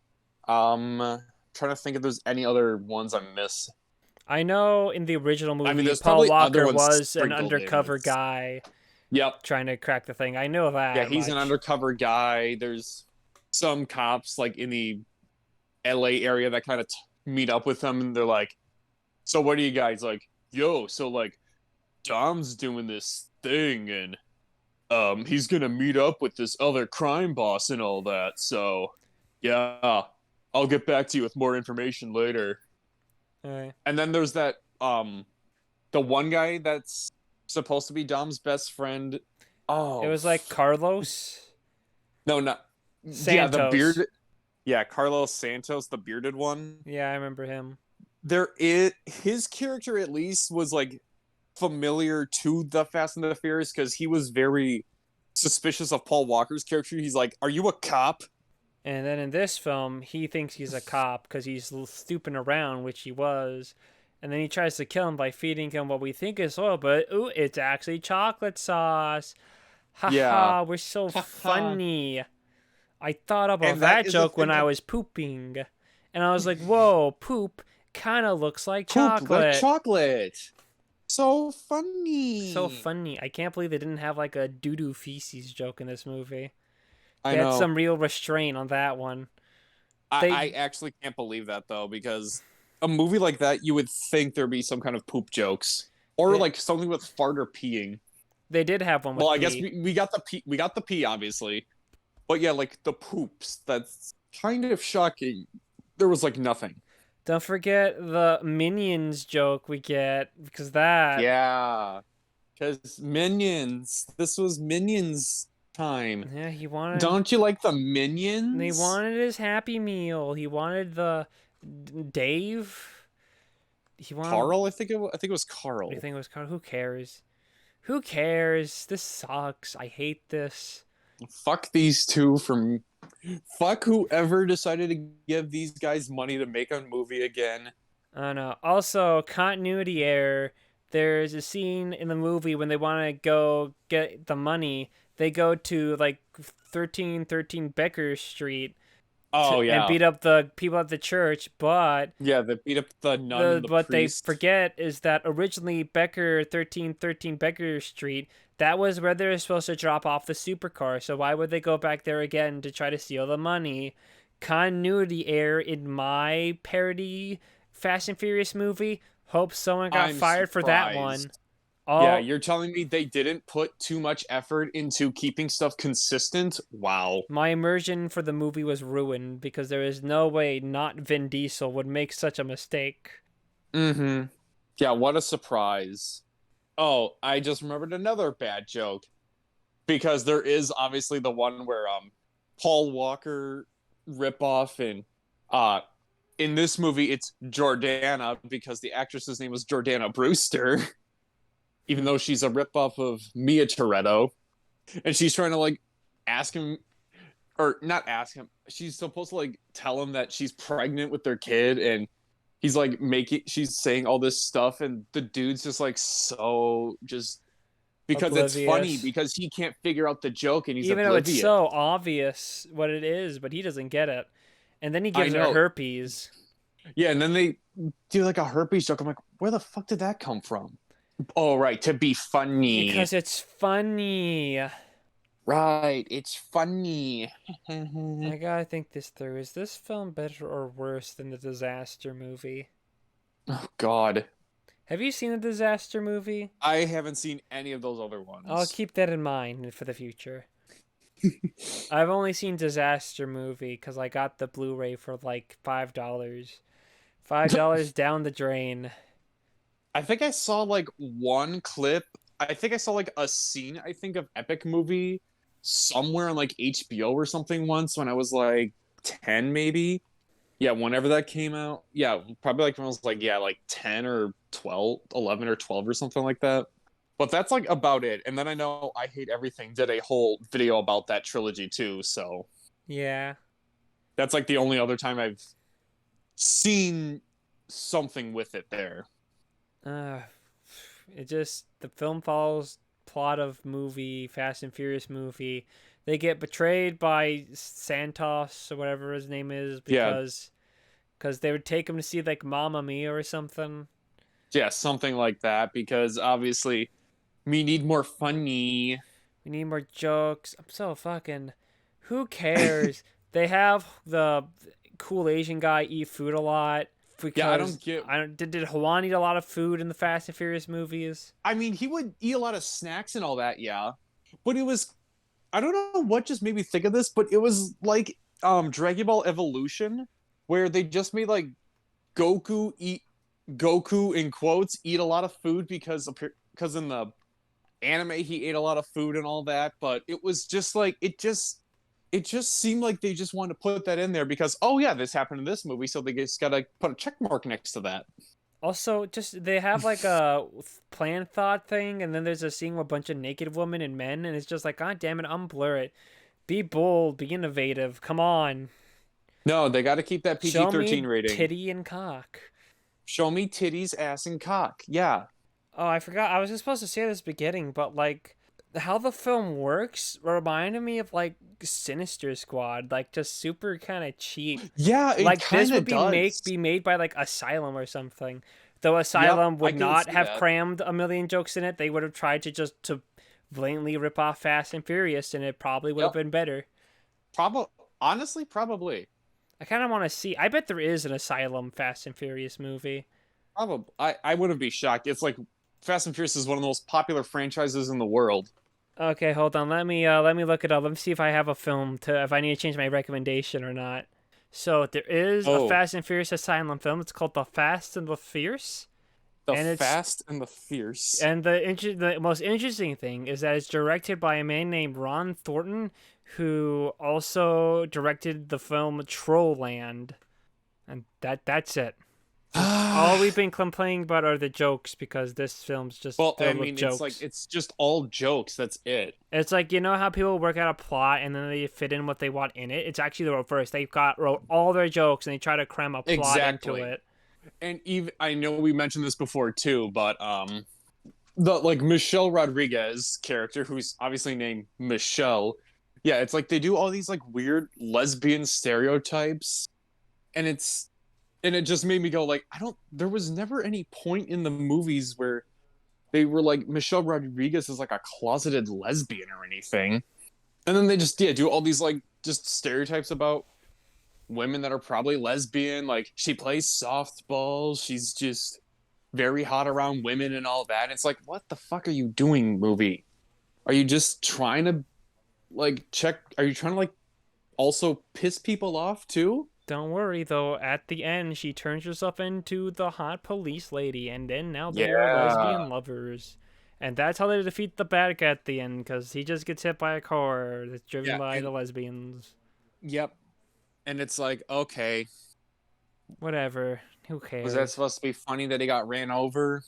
Trying to think if there's any other ones I miss. I know in the original I mean, movie, there's Paul probably other Walker ones was an sprinkled in. undercover guy Yep. trying to crack the thing. I know Yeah, that he's an much. undercover guy. There's some cops like in the LA area that kind of meet up with him, and they're like, "So what are you guys like? Yo, so like Dom's doing this thing, and he's gonna meet up with this other crime boss and all that. So yeah, I'll get back to you with more information later." Uh, And then there's that the one guy that's supposed to be Dom's best friend. it Oh was like Carlos no, not yeah, the Santos. beard. Yeah, Carlos Santos, the bearded one. Yeah, I remember him. There is his character at least was like familiar to the Fast and the Furious because he was very suspicious of Paul Walker's character. He's like, "Are you a cop?" And then in this film, he thinks he's a cop because he's stooping around, which he was. And then he tries to kill him by feeding him what we think is oil, but ooh, it's actually chocolate sauce. Yeah. Haha, we're so funny. I thought about And that that is the joke when thing I that was pooping. And I was like, whoa, poop kind of looks like poop like chocolate. chocolate. So So funny. funny. I can't believe they didn't have like a doo doo feces joke in this movie. I They had know. some real restraint on that one. I They actually can't believe that though, because a movie like that, you would think there'd be some kind of poop jokes. Or they, like something with fart or peeing. they did have one Well, with I guess pee. we got the pee, obviously. But yeah, like the poops, that's kind of shocking. There was like nothing. Don't forget the minions joke we get because that. Yeah. Because Minions. This was Minions time. Yeah, he wanted. Don't you like the They Minions? wanted his Happy Meal. He wanted the Dave. He wanted. Carl, I think it was What do you Carl. think it was called? Who cares? Who cares? This sucks. I hate this. Fuck these two from fuck whoever decided to give these guys money to make a movie again. I don't know. Also, continuity error. There's a scene in the movie when they want to go get the money. They go to like 1313 Becker Street Oh and yeah. beat up the people at the church, but Yeah, they beat up the nun and the what they priest. forget is that originally Becker 1313 Becker Street, that was where they were supposed to drop off the supercar. So why would they go back there again to try to steal the money? Continuity error in my parody Fast and Furious movie. Hope someone got I'm fired for that one. surprised. Yeah, All you're telling me they didn't put too much effort into keeping stuff consistent? Wow. my immersion for the movie was ruined because there is no way not Vin Diesel would make such a mistake. Mm-hmm. Yeah, what a surprise. Oh, I just remembered another bad joke. Because there is obviously the one where Paul Walker ripoff and uh in this movie it's Jordana because the actress's name was Jordana Brewster, even though she's a ripoff of Mia Toretto. And she's trying to like ask him or not ask him. She's supposed to like tell him that she's pregnant with their kid, and he's like making she's saying all this stuff, and the dude's just like so just because it's funny Oblivious. because he can't figure out the joke and he's Even though it's oblivious. so obvious what it is, but he doesn't get it. And then he I gives her know. herpes. Yeah, and then they do like a herpes joke. I'm like, where the fuck did that come from? Oh, right, to be funny. Because it's funny. Right, it's funny. I gotta think this through. Is this film better or worse than the disaster movie? Oh God, Have you seen the disaster movie? I haven't seen any of those other I'll ones. keep that in mind for the future. I've only seen disaster movie because I got the Blu-ray for like $5. $5 down the drain. I think I saw like one clip. I think I saw like a scene, I think, of Epic Movie somewhere on like HBO or something once when I was like 10, maybe. Yeah, whenever that came out. Yeah, probably like when I was like, yeah, like 10 or 12, 11 or 12 or something like that. But that's like about it. And then I know I Hate Everything did a whole video about that trilogy too. So Yeah. that's like the only other time I've seen something with it there. Uh, it just the film follows plot of movie Fast and Furious movie. They get betrayed by Santos or whatever his name is Yeah, because they would take him to see like Mamma Mia or something. yeah, something like that. Because obviously, me need more funny. We need more jokes. I'm so fucking. Who cares? They have the cool Asian guy eat food a lot Yeah, I don't because get. I don't. Did Juan eat a lot of food in the Fast and Furious movies? I mean, he would eat a lot of snacks and all that, yeah. But it was. I don't know what just made me think of this, but it was like Dragon Ball Evolution, where they just made like Goku in quotes eat a lot of food because in the anime he ate a lot of food and all that, but it was just like it just seemed like they just wanted to put that in there because oh yeah, this happened in this movie, so they just gotta put a check mark next to that. Also, just they have like a plan thought thing, and then there's a scene with a bunch of naked women and men, and it's just like, God damn it, unblur it. Be bold, be innovative. Come on, No, they got to keep that show PG-13 me rating. titty and cock. Show me titties, ass, and cock. Yeah. Oh, I forgot. I was just supposed to say this beginning, but like how the film works reminded me of like Sinister Squad, like just super kind of cheap. Yeah, it Like this kind would of be make does. be made by like Asylum or something. Though Yep, Asylum I would can not see have that. crammed a million jokes in it. They would have tried to blatantly rip off Fast and Furious, and it probably would have Yep. been better. Probably honestly, probably. I kind of want to see. I bet there is an Asylum Fast and Furious movie. Probably. I wouldn't be shocked. It's like Fast and Furious is one of the most popular franchises in the world. Okay, hold on. Let me look it up. Let me see if I have a film to if I need to change my recommendation or not. So there is a Oh, Fast and Furious Asylum film. It's called The Fast and the Fierce, the and it's Fast and the Fierce. and the most interesting thing is that it's directed by a man named Ron Thornton, who also directed the film Trollland, and that's it. All we've been complaining about are the jokes because this film's just Well, I filled with mean, it's like jokes. it's just all jokes. That's it. It's like, you know how people work out a plot and then they fit in what they want in it? It's actually the reverse. They've got wrote all their jokes and they try to cram a plot into Exactly. it. And even I know we mentioned this before too, but the like Michelle Rodriguez character, who's obviously named Michelle, yeah, it's like they do all these like weird lesbian stereotypes, and it just made me go like, I don't. There was never any point in the movies where they were like Michelle Rodriguez is like a closeted lesbian or anything, and then they just yeah do all these like just stereotypes about women that are probably lesbian. Like she plays softball. She's just very hot around women and all that. It's like, what the fuck are you doing, movie? Are you just trying to like check? Are you trying to like also piss people off too? Don't worry though, at the end she turns herself into the hot police lady and then now they are Yeah. lesbian lovers. And that's how they defeat the bad guy at the end because he just gets hit by a car that's driven Yeah. by And the lesbians. yep. And it's like, okay, Whatever. Who was that cares? supposed to be funny that he got ran over?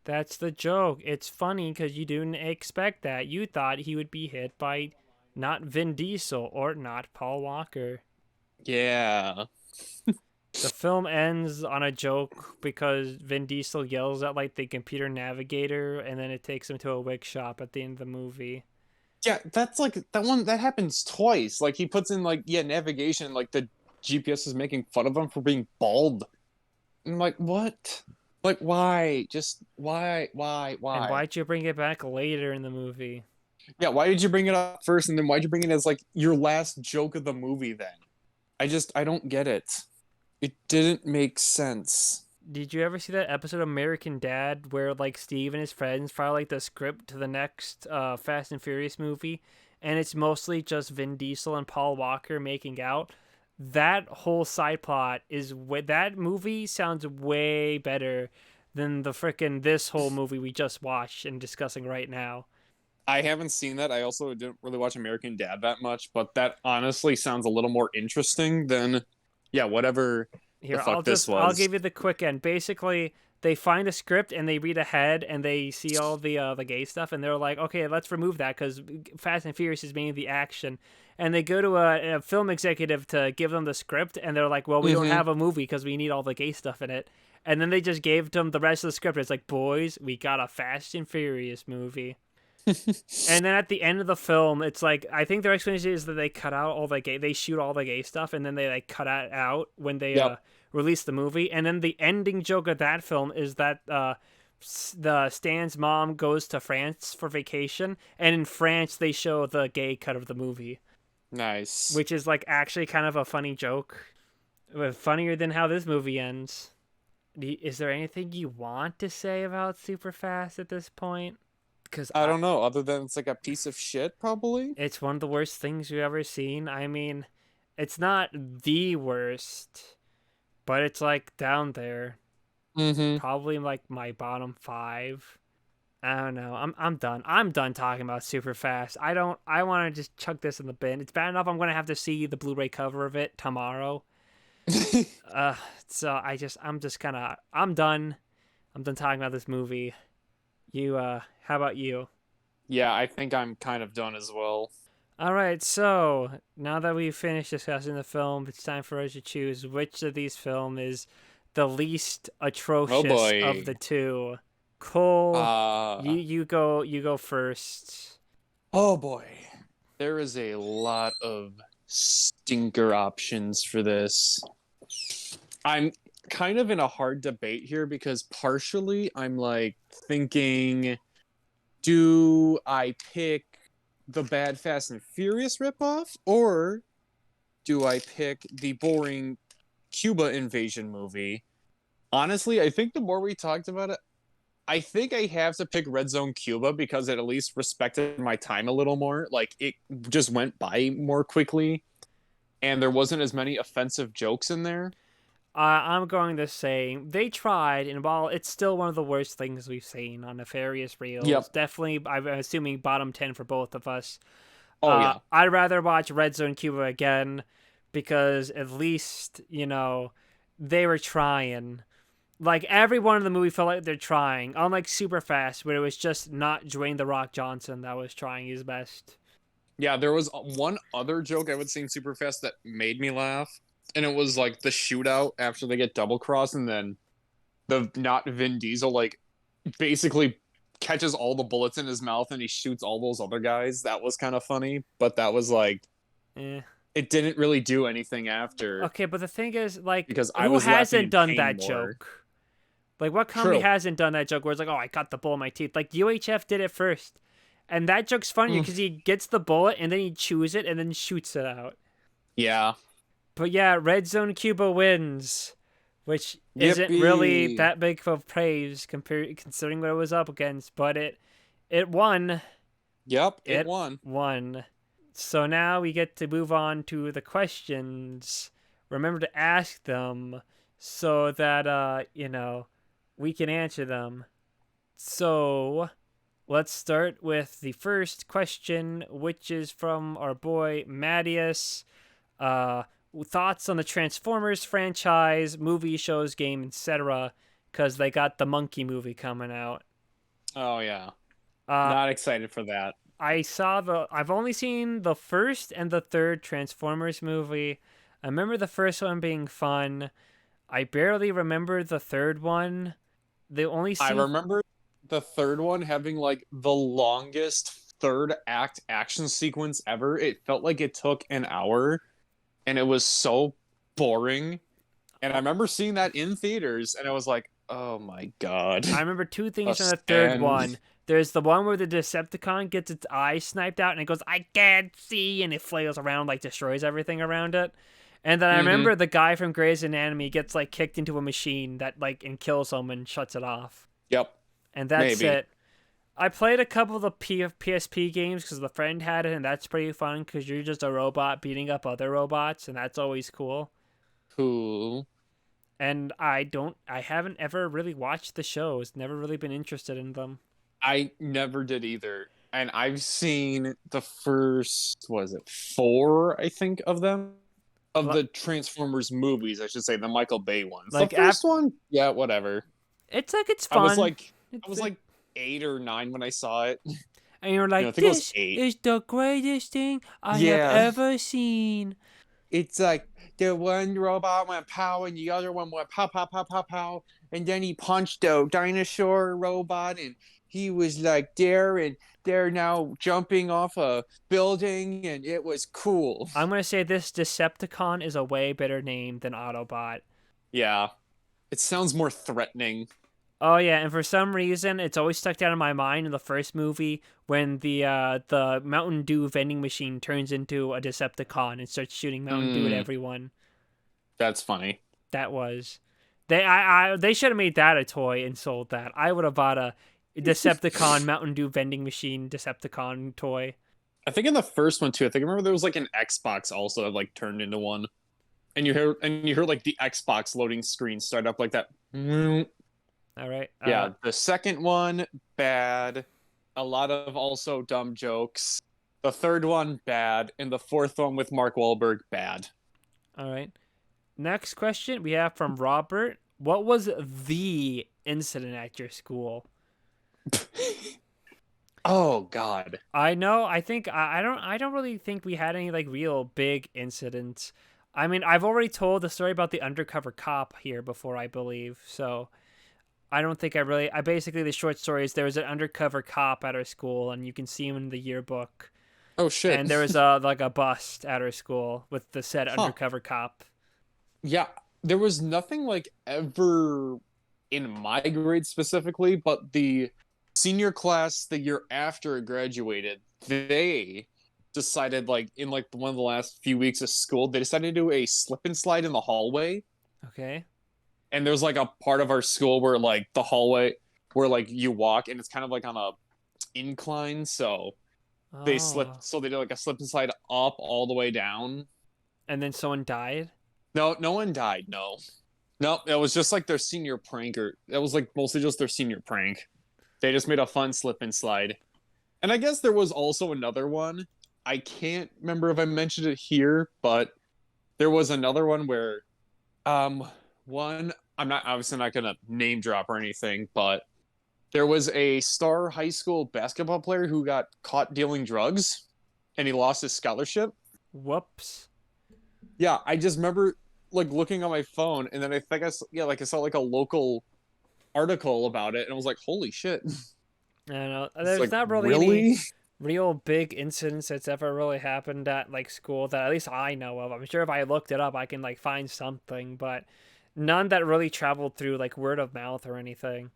That's the joke. It's funny because you didn't expect that. You thought he would be hit by not Vin Diesel or not Paul Walker. Yeah. The film ends on a joke because Vin Diesel yells at like the computer navigator, and then it takes him to a wig shop at the end of the movie. Yeah, that's like that one that happens twice. Like he puts in like yeah navigation, like the GPS is making fun of him for being bald. I'm like, what? Like why? Just And why? why'd you bring it back later in the movie? Yeah, why did you bring it up first, and then why'd you bring it as like your last joke of the movie? Then I don't get it. It didn't make sense. Did you ever see that episode of American Dad where like Steve and his friends file like the script to the next Fast and Furious movie, and it's mostly just Vin Diesel and Paul Walker making out? That whole side plot is that movie sounds way better than the frickin' this whole movie we just watched and discussing right now. I haven't seen that. I also didn't really watch American Dad that much, but that honestly sounds a little more interesting than yeah, whatever the Here, fuck this I'll was. give you the quick end. Basically, they find a script and they read ahead and they see all the gay stuff and they're like, okay, let's remove that because Fast and Furious is mainly the action. And they go to a film executive to give them the script and they're like, well, we don't Mm-hmm. have a movie because we need all the gay stuff in it. And then they just gave them the rest of the script. It's like, boys, we got a Fast and Furious movie. And then at the end of the film, it's like I think their explanation is that they cut out all the gay, they shoot all the gay stuff, and then they like cut it out when they Yep. release the movie. And then the ending joke of that film is that the Stan's mom goes to France for vacation, and in France they show the gay cut of the movie, Nice. which is like actually kind of a funny joke, funnier than how this movie ends. Is there anything you want to say about Superfast at this point? Because I don't know, other than it's like a piece of shit, probably. it's one of the worst things we've ever seen. I mean, it's not the worst, but it's like down there. Mm-hmm. Probably like my bottom five. I don't know. I'm done. I'm done talking about super fast. I want to just chuck this in the bin. It's bad enough I'm gonna have to see the Blu-ray cover of it tomorrow. Uh so I'm just kinda I'm done. I'm done talking about this movie. You how about you? Yeah, I think I'm kind of done as well. All right, so now that we've finished discussing the film, it's time for us to choose which of these film is the least Oh atrocious of boy. the two. Cole, Uh you go first. oh boy. There is a lot of stinker options for this. I'm kind of in a hard debate here because partially I'm like thinking, do I pick the bad Fast and Furious ripoff or do I pick the boring Cuba invasion movie? Honestly, I think the more we talked about it, I think I have to pick Red Zone Cuba because it at least respected my time a little more. Like it just went by more quickly and there wasn't as many offensive jokes in there. I'm going to say they tried, and while it's still one of the worst things we've seen on Nefarious Reels, Yep. definitely I'm assuming bottom 10 for both of us. Oh yeah. I'd rather watch Red Zone Cuba again because at least, they were trying. Like everyone in the movie felt like they're trying. Unlike Superfast, where it was just not Dwayne the Rock Johnson that was trying his best. Yeah, there was one other joke I would say in Superfast that made me laugh, and it was like the shootout after they get double crossed, and then the not Vin Diesel like basically catches all the bullets in his mouth and he shoots all those other guys. That was kind of funny, but that was like Eh. it didn't really do anything after Okay, but the thing is, like, because I who was laughing hasn't in done pain that more. joke? Like, what comedy True. hasn't done that joke where it's like, oh, I got the bullet in my teeth? Like, UHF did it first. And that joke's funny Mm. because he gets the bullet and then he chews it and then shoots it out. Yeah. But yeah, Red Zone Cuba wins, which isn't really Yippee. that big of praise considering what it was up against. But it won. Yep, it It won. won. So now we get to move on to the questions. Remember to ask them so that we can answer them. So let's start with the first question, which is from our boy Mattias. Thoughts on the Transformers franchise, movie, shows, game, etc. Because they got the Monkey movie coming out. Oh yeah. Uh, Not excited for that. I've only seen the first and the third Transformers movie. I remember the first one being fun. I barely remember the third one. The only I scene. remember the third one having like the longest third act action sequence ever. It felt like it took an hour and it was so boring. And I remember seeing that in theaters and I was like, oh my God. I remember two things from the Just third end. one. There's the one where the Decepticon gets its eyes sniped out and it goes, I can't see, and it flails around, like destroys everything around it. And then I Mm-hmm. remember the guy from Grey's Anatomy gets like kicked into a machine that like and kills someone and shuts it off. Yep. And that's Maybe. it. I played a couple of the PSP games because the friend had it, and that's pretty fun because you're just a robot beating up other robots, and that's always cool. Cool. And I haven't ever really watched the shows, never really been interested in them. I never did either. And I've seen the first, what is it, four, I think, of them. Of the Transformers movies, I should say, the Michael Bay ones. The Like, first one, yeah, whatever. it's I was fun. like I was like 8 or 9 when I saw it. And you're I like, think it was this 8. is the greatest thing I have Yeah. ever seen. It's like the one robot went pow and the other one went pow pow pow pow pow, and then he punched the dinosaur robot and he was like there and they're now jumping off a building and it was cool. I'm gonna say this Decepticon is a way better name than Autobot. Yeah. It sounds more threatening. Oh yeah, and for some reason, it's always stuck out in my mind in the first movie when the Mountain Dew vending machine turns into a Decepticon and starts shooting Mountain Dew at Mm, everyone. that's funny. That was they should have made that a toy and sold that. I would have bought a Decepticon Mountain Dew vending machine Decepticon toy. I think in the first one too, I remember there was like an Xbox also that like turned into one. And you hear like the Xbox loading screen start up like that. All right. Yeah, the second one, bad. A lot of also dumb jokes. The third one, bad. And the fourth one with Mark Wahlberg, bad. All right. Next question we have from Robert. What was the incident at your school? Oh God. I know. I think I don't. I don't really think we had any like real big incidents. I mean, I've already told the story about the undercover cop here before, I believe. So I don't think I really. I basically the short story is there was an undercover cop at our school, and you can see him in the yearbook. Oh shit. And there was a like a bust at our school with the said Huh. undercover cop. Yeah, there was nothing like ever in my grade specifically, but the senior class the year after it graduated, they decided like in like one of the last few weeks of school, they decided to do a slip and slide in the hallway. Okay. And there's like a part of our school where like the hallway where like you walk and it's kind of like on a incline, so they Oh. slipped so they did like a slip and slide up all the way down. And then someone died. No, no one died. No, no, it was just like their senior prank, or it was like mostly just their senior prank. They just made a fun slip and slide. And I guess there was also another one. I can't remember if I mentioned it here, but there was another one where, one I'm not obviously not gonna name drop or anything, but there was a star high school basketball player who got caught dealing drugs, and he lost his scholarship. Whoops. Yeah, I just remember like looking on my phone, and then I think I saw like a local article about it, and I was like, holy shit! I don't know. It's There's like not really any really. real big incidents that's ever really happened at like school that at least I know of. I'm sure if I looked it up, I can like find something, but none that really traveled through like word of mouth or anything.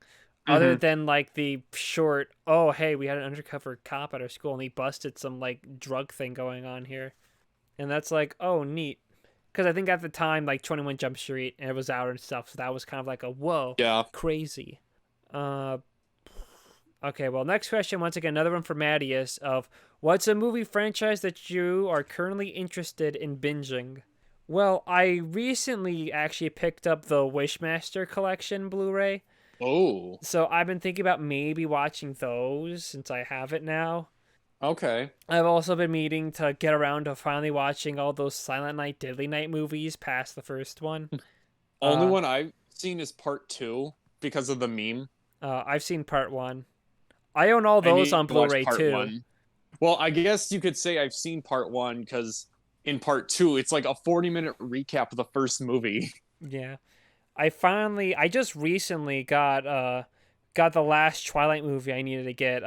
Other Mm-hmm. than like the short, oh hey, we had an undercover cop at our school and he busted some like drug thing going on here, and that's like, oh neat, because I think at the time like 21 Jump Street and it was out and stuff, so that was kind of like a whoa, Yeah. crazy. Uh, Okay, well, next question, once again, another one for Mattias of what's a movie franchise that you are currently interested in binging? Well, I recently actually picked up the Wishmaster Collection Blu-ray, Oh. so I've been thinking about maybe watching those since I have it now. Okay. I've also been meaning to get around to finally watching all those Silent Night, Deadly Night movies past the first one. Only Uh, one I've seen is part two because of the meme. I've seen part one. I own all I those need on to watch Blu-ray part too. one. Well, I guess you could say I've seen part one because in part two, it's like a 40-minute recap of the first movie. Yeah. I just recently got the last Twilight movie I needed to get,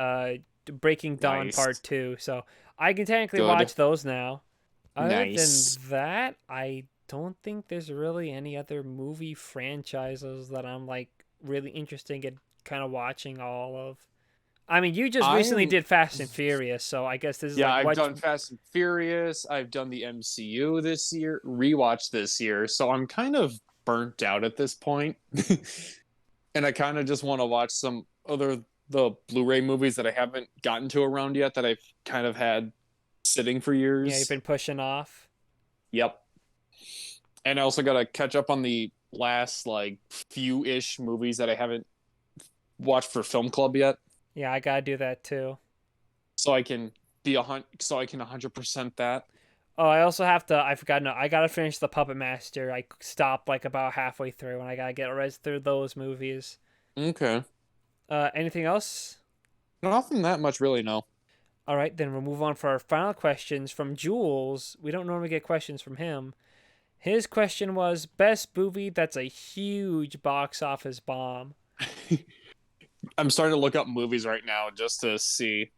Breaking Dawn Nice. Part 2. So I can technically Good. watch those now. Other than Nice. that, I don't think there's really any other movie franchises that I'm like really interested in kind of watching all of. I mean, you just I recently am did Fast and Furious, so I guess this is Yeah, like I've what. done Fast and Furious. I've done the MCU this year, rewatched this year. So I'm kind of burnt out at this point. And I kind of just want to watch some other the Blu-ray movies that I haven't gotten to around yet that I've kind of had sitting for Yeah, you've years. been pushing off. Yep. And I also got to catch up on the last like few-ish movies that I haven't watched for Film Club yet. Yeah, I gotta do that too. So I can so I can 100% that. Oh, I also have to. I forgot. No, I gotta finish the Puppet Master. I stopped like about halfway through, and I gotta get right through those movies. Okay. Anything else? Nothing that much really, no. All right, then we'll move on for our final questions from Jules. We don't normally get questions from him. His question was best movie that's a huge box office bomb. I'm starting to look up movies right now just to see.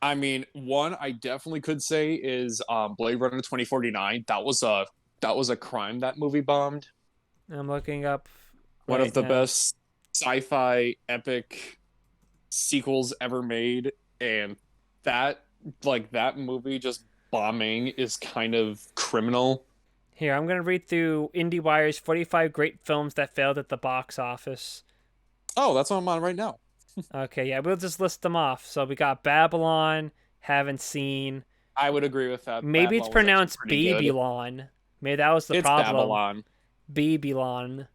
I mean, one I definitely could say is Blade Runner 2049. That was a crime that movie bombed. I'm looking up One of right the now. best sci-fi epic sequels ever made, and that that movie just bombing is kind of criminal. Here, I'm gonna read through IndieWire's 45 great films that failed at the box office. Oh, that's what I'm on right now. Okay, yeah, we'll just list them off. So we got Babylon, haven't seen. I would agree with that. Maybe it's Babylon was actually pronounced pretty good. Babylon. Maybe that was the It's problem. Babylon. Babylon.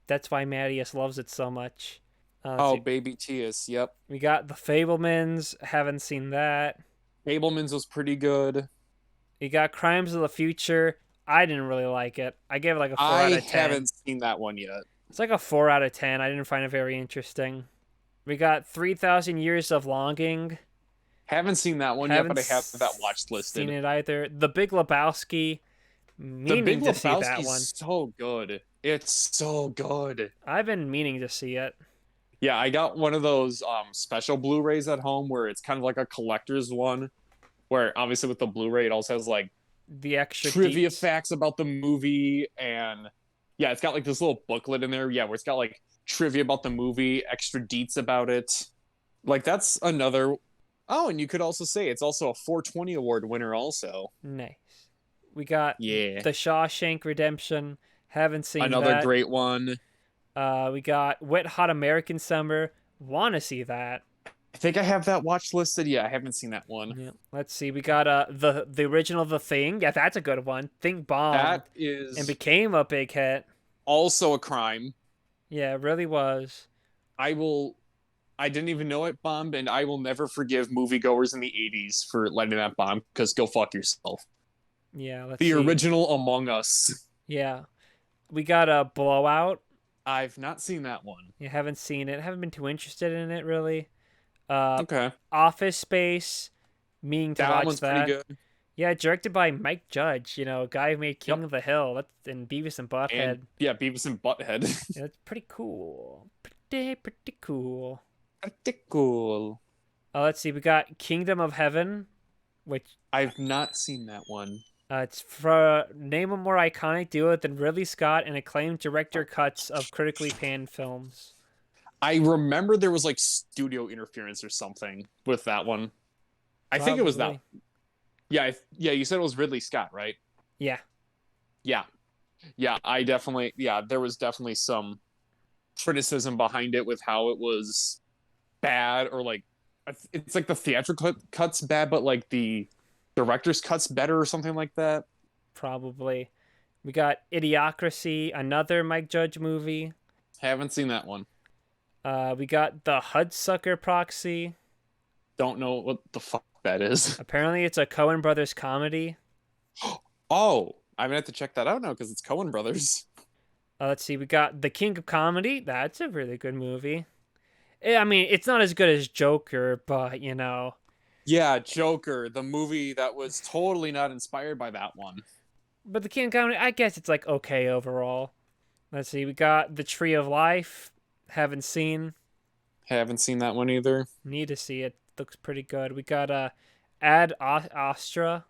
That's why Mattias loves it so much. Let's Oh, see. Baby Tias. Yep. We got The Fablemans. Haven't seen that. Fableman's was pretty good. We got Crimes of the Future. I didn't really like it. I gave it like a 4 out I of 10. haven't seen that one yet. It's like a 4 out of 10. I didn't find it very interesting. We got 3,000 Years of Longing. Haven't seen that one yet, Haven't but I have that watch seen listed. it either. The Big Lebowski. The Meaning Big to see that Lebowski's one. so good. It's so good. I've been meaning to see it. Yeah, I got one of those special Blu-rays at home where it's kind of like a collector's one, where obviously with the Blu-ray it also has like The extra trivia deets. facts about the movie, and yeah, it's got like this little booklet in there, yeah, where it's got like trivia about the movie, extra deets about it. Like that's another. Oh, and you could also say it's also a 420 award winner also. Nice. We got Yeah. The Shawshank Redemption. Haven't seen Another that. great one. We got Wet Hot American Summer. Want to see that. I think I have that watch listed. Yeah, I haven't seen that one. Yeah. Let's see. We got the original The Thing. Yeah, that's a good one. Thing bombed That and is became a big hit. also a crime. Yeah, it really was. I will. I didn't even know it bombed, and I will never forgive moviegoers in the 80s for letting that bomb, because go fuck yourself. Yeah, let's The see. original Among Us. Yeah. We got a Blowout. I've not seen that one. You haven't seen it. Haven't been too interested in it really. Okay. Office Space. Meaning to That watch one's that. pretty good. Yeah, directed by Mike Judge. You know, a guy who made King Yep. of the Hill. That's and Beavis and Butthead. And yeah, Beavis and Butthead. Yeah, that's pretty cool. Pretty cool. Pretty cool. Let's see. We got Kingdom of Heaven, which I've not seen that one. it's for name a more iconic duo than Ridley Scott and acclaimed director cuts of critically panned films. I remember there was like studio interference or something with that one. I think it was that. Probably. Yeah, yeah. You said it was Ridley Scott, right? Yeah. Yeah, yeah. I definitely. Yeah, there was definitely some criticism behind it with how it was bad, or like it's like the theatrical cut's bad, but like the director's cut's better or something like that. Probably. We got Idiocracy, another Mike Judge movie. Haven't seen that one. We got The Hudsucker Proxy. Don't know what the fuck that is. Apparently, it's a Coen Brothers comedy. Oh, I'm gonna have to check that out now because it's Coen Brothers. Let's see. We got The King of Comedy. That's a really good movie. I mean, it's not as good as Joker, but you know. Yeah, Joker, the movie that was totally not inspired by that one. But The King of Comedy, I guess it's like okay overall. Let's see. We got The Tree of Life. Haven't seen. Haven't seen that one either. Need to see it. Looks pretty good. We got Ad Astra.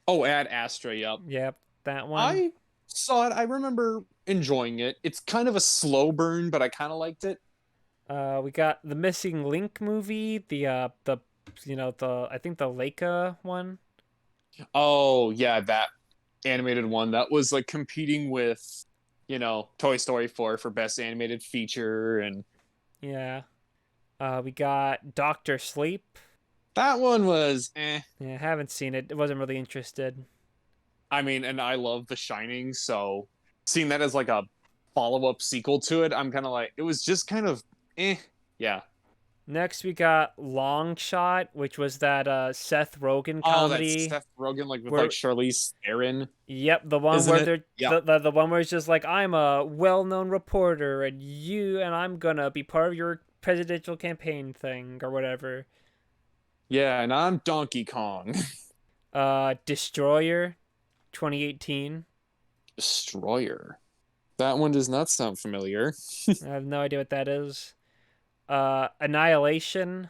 Oh, Ad Astra, yep. Yep, that one. I saw it. I remember enjoying it. It's kind of a slow burn, but I kind of liked it. We got the Missing Link movie. The I think the Leica one. Oh, yeah, that animated one that was like competing with, Toy Story 4 for best animated feature, and Yeah. We got Doctor Sleep. that one was eh. Yeah, haven't seen it. Wasn't really interested. I mean, and I love The Shining, so seeing that as like a follow-up sequel to it, I'm kind of like it was just kind of eh. Yeah. Next, we got Long Shot, which was that Seth Rogen Oh, that's comedy. Seth Rogen like with Where like Charlize Theron, Yep, the one isn't where it? they're Yep. the one where it's just like I'm a well-known reporter and I'm gonna be part of your presidential campaign thing or whatever. Yeah, and I'm Donkey Kong. Destroyer, 2018. Destroyer. That one does not sound familiar. I have no idea what that is. Annihilation,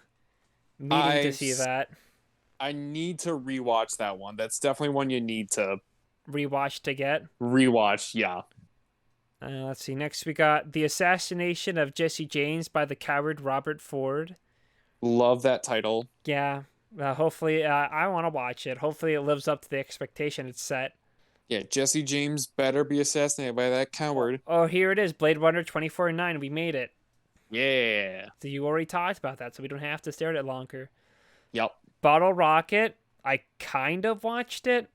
meaning to I've see that. I need to rewatch that one. That's definitely one you need to Rewatch to get. rewatch. Yeah. Let's see. Next, we got The Assassination of Jesse James by the coward Robert Ford. Love that title. Yeah. Hopefully, I want to watch it. Hopefully, it lives up to the expectation it's set. Yeah, Jesse James better be assassinated by that coward. Oh, here it is. Blade Runner 2049. We made it. Yeah. So you already talked about that, so we don't have to stare at it longer. Yep. Bottle Rocket. I kind of watched it.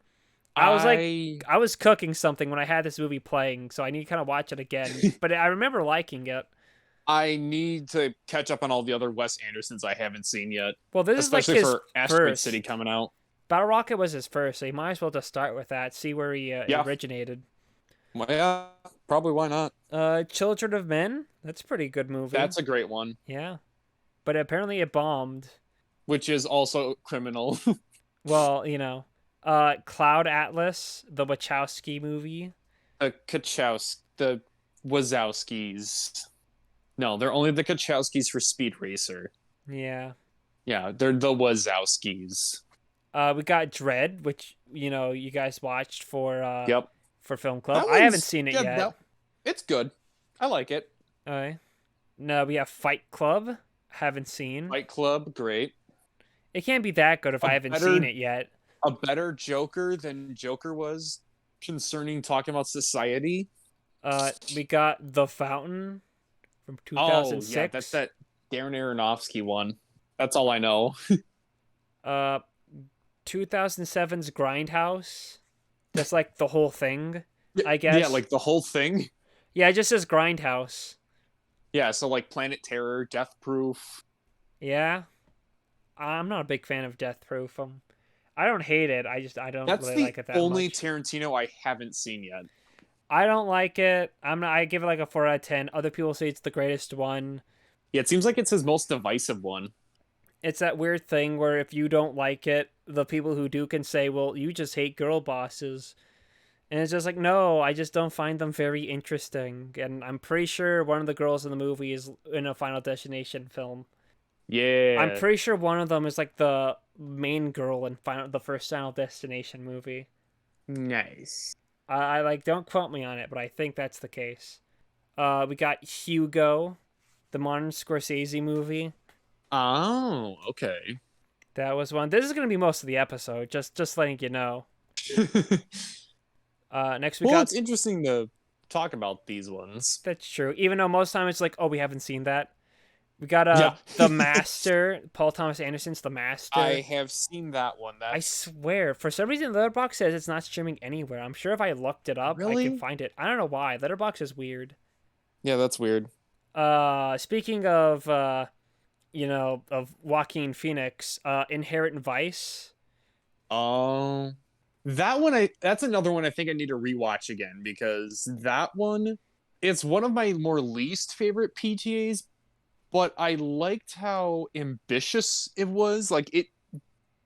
I was cooking something when I had this movie playing, so I need to kind of watch it again. But I remember liking it. I need to catch up on all the other Wes Andersons I haven't seen yet, Well, this is like especially his for Asteroid first. City coming out. Battle Rocket was his first, so you might as well just start with that. See where he Yeah. originated. Well, yeah, probably why not? Children of Men. That's a pretty good movie. That's a great one, Yeah, but apparently it bombed. which is also criminal. Well, Cloud Atlas, the Wachowski movie. The Wazowskis. No, they're only the Kachowskis for Speed Racer. Yeah. Yeah, they're the Wazowskis. We got Dread, which you guys watched Yep. for Film Club. That I haven't one's- seen it yeah, yet. it's good. I like it. Okay. No, we have Fight Club. Haven't seen. Fight Club, great. It can't be that good if I haven't seen it yet. A better Joker than Joker was concerning talking about society. We got The Fountain from Oh, 2006. yeah, that's that Darren Aronofsky one. That's all I know. 2007's Grindhouse. That's like the whole thing, I guess. Yeah, like the whole thing. Yeah, it just says Grindhouse. Yeah, so like Planet Terror, Death Proof. Yeah. I'm not a big fan of Death Proof. I don't hate it. I don't That's really the like it that only much. Tarantino I haven't seen yet. I don't like it. I give it like a 4 out of 10. Other people say it's the greatest one. Yeah, it seems like it's his most divisive one. It's that weird thing where if you don't like it, the people who do can say, well, you just hate girl bosses. And it's just like, no, I just don't find them very interesting. And I'm pretty sure one of the girls in the movie is in a Final Destination film. Yeah. I'm pretty sure one of them is like the main girl in the first Final Destination movie. Nice. I like, don't quote me on it, but I think that's the case. We got Hugo, the Martin Scorsese movie. Oh, okay. That was one. This is gonna be most of the episode. Just letting you know. Next we got. It's interesting to talk about these ones. That's true. Even though most time it's like, oh, we haven't seen that. We got Yeah. The Master, Paul Thomas Anderson's The Master. I have seen that one. I swear, for some reason, Letterboxd says it's not streaming anywhere. I'm sure if I looked it up, I Really? could find it. I don't know why. Letterboxd is weird. Yeah, that's weird. Speaking of, of Joaquin Phoenix, Inherent Vice. Oh, that's another one I think I need to rewatch again because that one, it's one of my more least favorite PTAs, but I liked how ambitious it was. Like it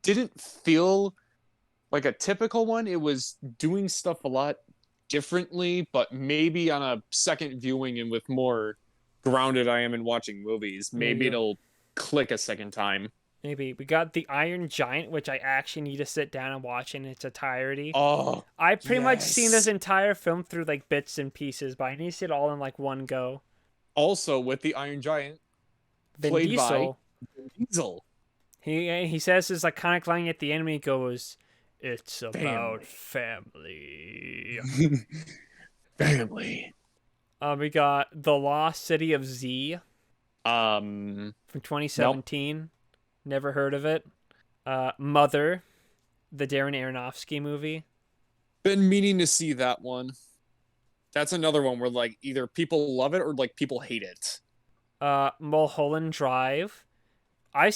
didn't feel like a typical one. It was doing stuff a lot differently, but maybe on a second viewing and with more grounded I am in watching movies, maybe Maybe. it'll click a second time. Maybe. We got The Iron Giant, which I actually need to sit down and watch in its entirety. Oh, I've pretty much seen this yes. entire film through like bits and pieces, but I need to see it all in like one go. Also with the Iron Giant, Vin played by Diesel, Diesel. he says his iconic line at the end. He goes, "It's about Family. family." Family. We got The Lost City of Z from Nope. 2017. Never heard of it. Mother, the Darren Aronofsky movie. Been meaning to see that one. That's another one where like either people love it or like people hate it. Mulholland Drive. I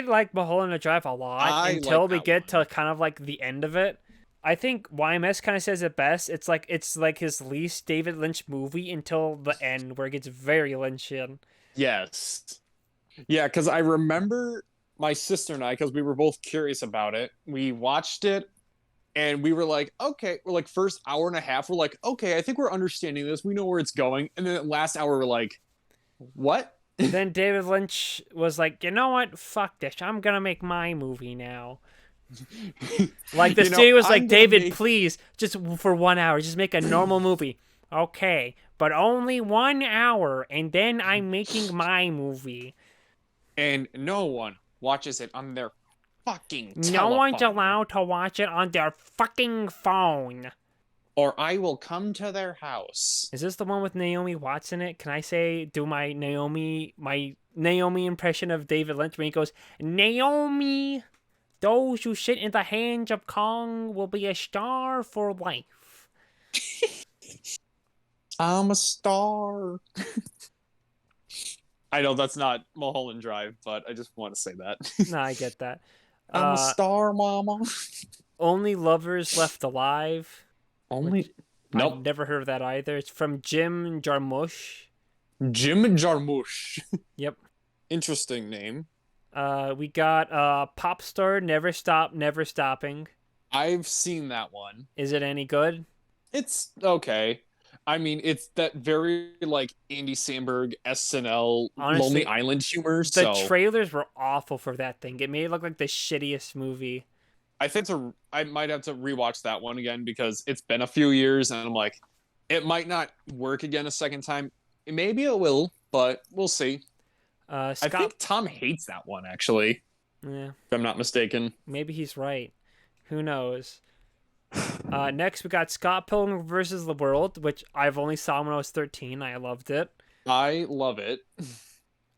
like Mulholland Drive a lot I until like we that get one. to kind of like the end of it. I think YMS kind of says it best. It's like his least David Lynch movie until the end where it gets very Lynchian. Yes. Yeah, because I remember my sister and I, because we were both curious about it, we watched it and we were like, okay, we're like first hour and a half, we're like, okay, I think we're understanding this. We know where it's going. And then the last hour, we're like, what? Then David Lynch was like, you know what? Fuck this. I'm gonna make my movie now. Like the studio was like, I'm gonna David, make please, just for 1 hour, just make a normal movie. Okay, but only 1 hour, and then I'm making my movie. and no one watches it on their fucking No one's telephone. allowed to watch it on their fucking phone. Or I will come to their house. Is this the one with Naomi Watts in it? Can I do my Naomi impression of David Lynch when he goes, Naomi, those who sit in the hands of Kong will be a star for life. I'm a star. I know that's not Mulholland Drive, but I just want to say that. No, I get that. I'm a Uh, star, mama. Only Lovers Left Alive, which Only. I've Nope. never heard of that either. It's from Jim Jarmusch. Jim Jarmusch. Yep. Interesting name. We got Pop Star Never Stop Never Stopping. I've seen that one. Is it any good? It's okay. I mean, it's that very like Andy Samberg SNL Lonely Honestly, Island humor. the So trailers were awful for that thing. It made it look like the shittiest movie. I might have to rewatch that one again because it's been a few years, and I'm like, it might not work again a second time. Maybe it will, but we'll see. I Scott, think Tom hates that one actually, yeah, if I'm not mistaken. maybe he's right. Who knows? Next we got Scott Pilgrim versus the World, which I've only saw when I was 13. I loved it. I love it.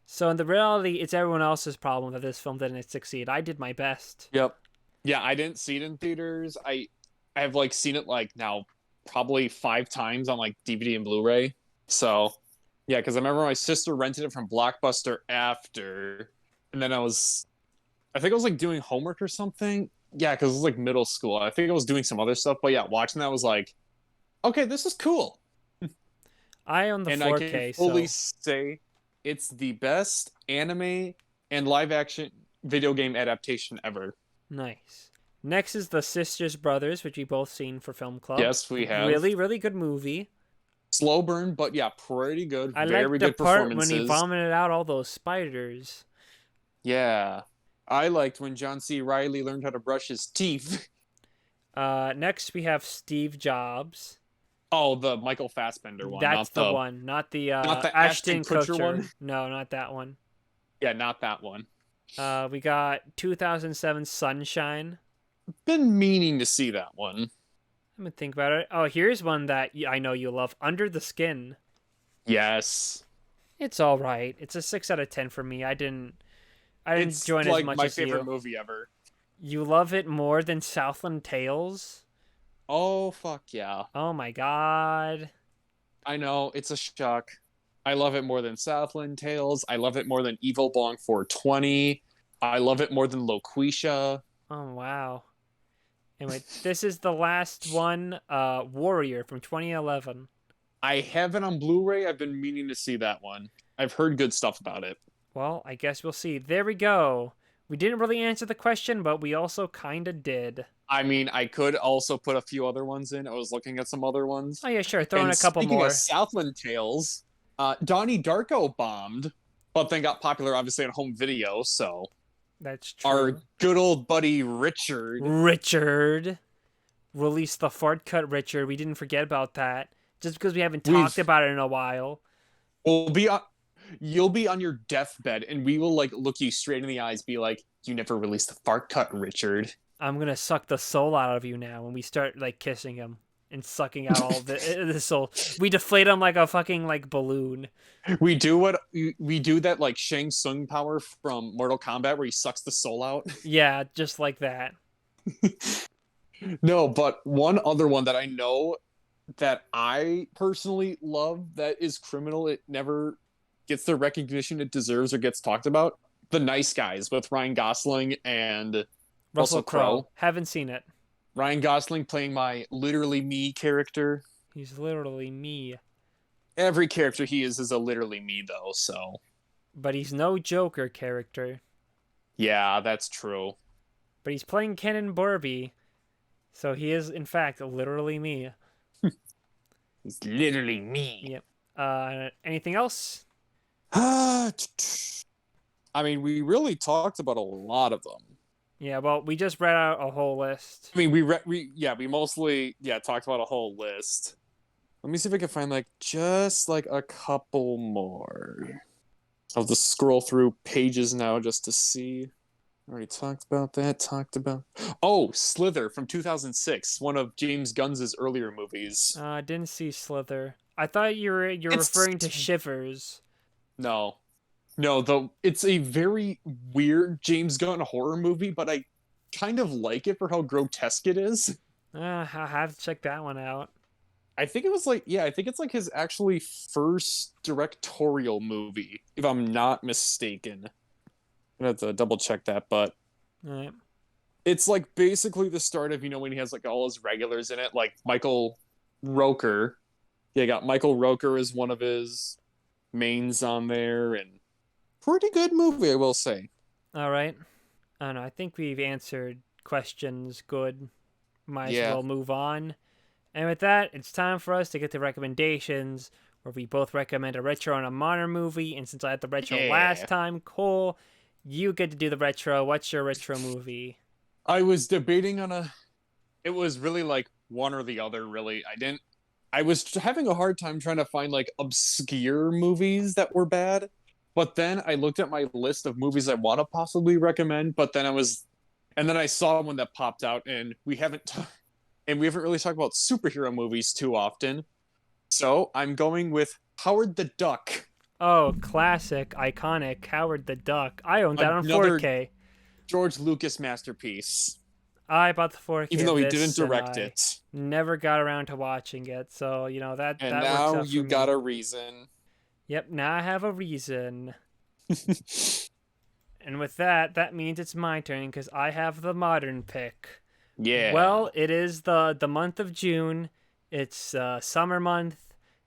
So in the reality, it's everyone else's problem that this film didn't succeed. I did my best. Yep. Yeah, I didn't see it in theaters. I have like seen it like now probably 5 times on like DVD and Blu-ray. So yeah, because I remember my sister rented it from Blockbuster after, and then I think I was like doing homework or something. Yeah, because it was like middle school. I think I was doing some other stuff, but yeah, watching that was like, okay, this is cool. I own the And I can 4K, fully so say it's the best anime and live action video game adaptation ever. nice. Next is The Sisters Brothers, which we both seen for Film Club. Yes, we have. Really, really good movie. Slow burn, but yeah, pretty good. I liked Very the good part when he performances. vomited out all those spiders. Yeah. I liked when John C. Riley learned how to brush his teeth. Next we have Steve Jobs. Oh, the Michael Fassbender one, That's the one, not the Ashton Kutcher Kutcher. one. No, not that one. Yeah, not that one. We got 2007 Sunshine. Been meaning to see that one. Let me think about it. Oh, here's one that I know you love. Under the Skin. Yes. It's all right. It's a 6 out of 10 for me. I didn't It's enjoy it as like much my as favorite you. movie ever. You love it more than Southland Tales? Oh, fuck yeah. Oh my god. I know, it's a shock. I love it more than Southland Tales. I love it more than Evil Bong 420. I love it more than Loquisha. Oh wow. Anyway, this is the last one. Warrior from 2011. I have it on Blu-ray. I've been meaning to see that one. I've heard good stuff about it. Well, I guess we'll see. There we go. We didn't really answer the question, but we also kind of did. I mean, I could also put a few other ones in. I was looking at some other ones. Oh, yeah, sure. Throw in And a couple speaking of more. Southland Tales, Donnie Darko bombed, but then got popular, obviously, on home video. So That's our true. good old buddy Richard. Richard. Release the fart cut, Richard. We didn't forget about that. Just because we haven't talked We've about it in a while. will be on, you'll be on your deathbed, and we will like look you straight in the eyes, be like, "You never released the fart cut, Richard." I'm gonna suck the soul out of you now when we start like kissing him and sucking out all the soul. We deflate him like a fucking like balloon. We do that like Shang Tsung power from Mortal Kombat, where he sucks the soul out. Yeah, just like that. No, but one other one that I know that I personally love that is criminal. It never gets the recognition it deserves or gets talked about. The Nice Guys with Ryan Gosling and Russell Russell Crowe. Crowe. Haven't seen it. Ryan Gosling playing my literally me character. He's literally me. Every character he is a literally me though, so But he's no Joker character. yeah, that's true. But he's playing Ken and Barbie. So he is, in fact, literally me. He's literally me. Yep. Anything else? I mean, we really talked about a lot of them. Yeah, well, we just read out a whole list. I mean, we mostly talked about a whole list. Let me see if I can find like just like a couple more. I'll just scroll through pages now just to see. Already talked about that. Talked about Slither from 2006, one of James Gunn's earlier movies. I didn't see Slither. I thought you're referring to Shivers. No, it's a very weird James Gunn horror movie, but I kind of like it for how grotesque it is. I have to check that one out. I think it was I think it's like his actually first directorial movie, if I'm not mistaken. I have to double check that, but All right. it's like basically the start of when he has like all his regulars in it, like Michael Roker. Yeah, got Michael Roker as one of his mains on there, and pretty good movie, I will say. All right. I don't know. I think we've answered questions good. Might as Yeah. well move on. And with that, it's time for us to get to recommendations, where we both recommend a retro and a modern movie. And since I had the retro last time, Cole, you get to do the retro. What's your retro movie? I was debating it was really like one or the other, really. I was having a hard time trying to find like obscure movies that were bad. But then I looked at my list of movies I want to possibly recommend, and then I saw one that popped out, and we haven't really talked about superhero movies too often. So I'm going with Howard the Duck. Oh, classic, iconic Howard the Duck. I own that on Another 4K. George Lucas masterpiece. I bought the 4K, Even though he of this, didn't and direct I it. never got around to watching it. So that And that works now out you for got me. a reason. Yep, now I have a reason. And with that, that means it's my turn because I have the modern pick. Yeah. Well, it is the month of June. It's summer month.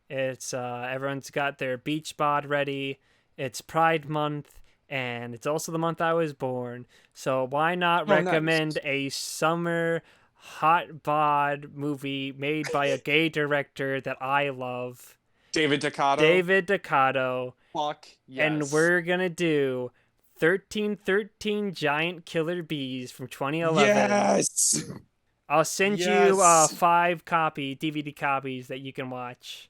It's everyone's got their beach bod ready. It's Pride month, and it's also the month I was born. So why not recommend a summer hot bod movie made by a gay director that I love? David Ducato. David Ducato. Fuck yes. And we're gonna do 1313 Giant Killer Bees from 2011. Yes. I'll send you 5 DVD copies that you can watch.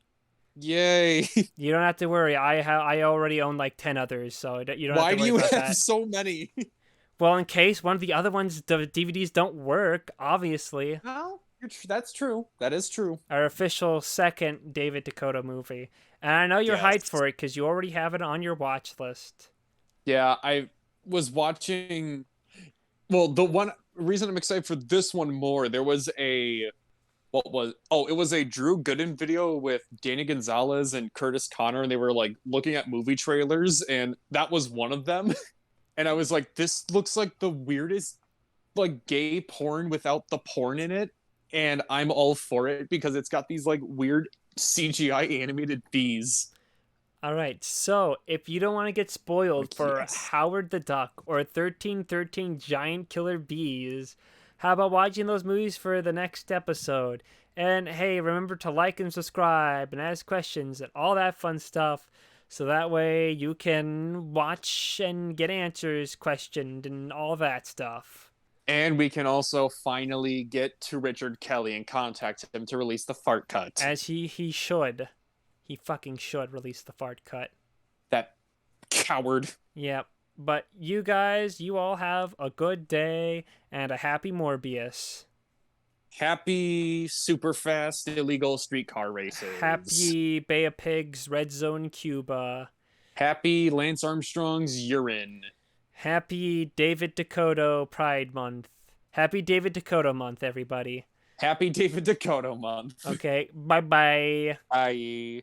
Yay. You don't have to worry. I already own like 10 others, so you don't Why have to do worry you about have that. so many? Well, in case one of the other ones, the DVDs don't work, obviously. No, that's true. That is true. Our official second David Dakota movie. And I know you're hyped for it because you already have it on your watch list. Yeah, I was watching. Well, the one reason I'm excited for this one more, there was it was a Drew Gooden video with Danny Gonzalez and Curtis Connor, and they were like looking at movie trailers, and that was one of them. And I was like, this looks like the weirdest like gay porn without the porn in it, and I'm all for it because it's got these like weird CGI animated bees. All right, so if you don't want to get spoiled Like, for yes. Howard the Duck or 1313 Giant Killer Bees, how about watching those movies for the next episode? And hey, remember to like and subscribe and ask questions and all that fun stuff so that way you can watch and get answers questioned and all that stuff. And we can also finally get to Richard Kelly and contact him to release the fart cut. As he should. He fucking should release the fart cut. That coward. Yep. But you guys, you all have a good day and a happy Morbius. Happy Superfast illegal streetcar races. Happy Bay of Pigs, Red Zone Cuba. Happy Lance Armstrong's urine. Happy David Dakota Pride Month. Happy David Dakota Month, everybody. Happy David Dakota month. Okay, bye-bye. Bye.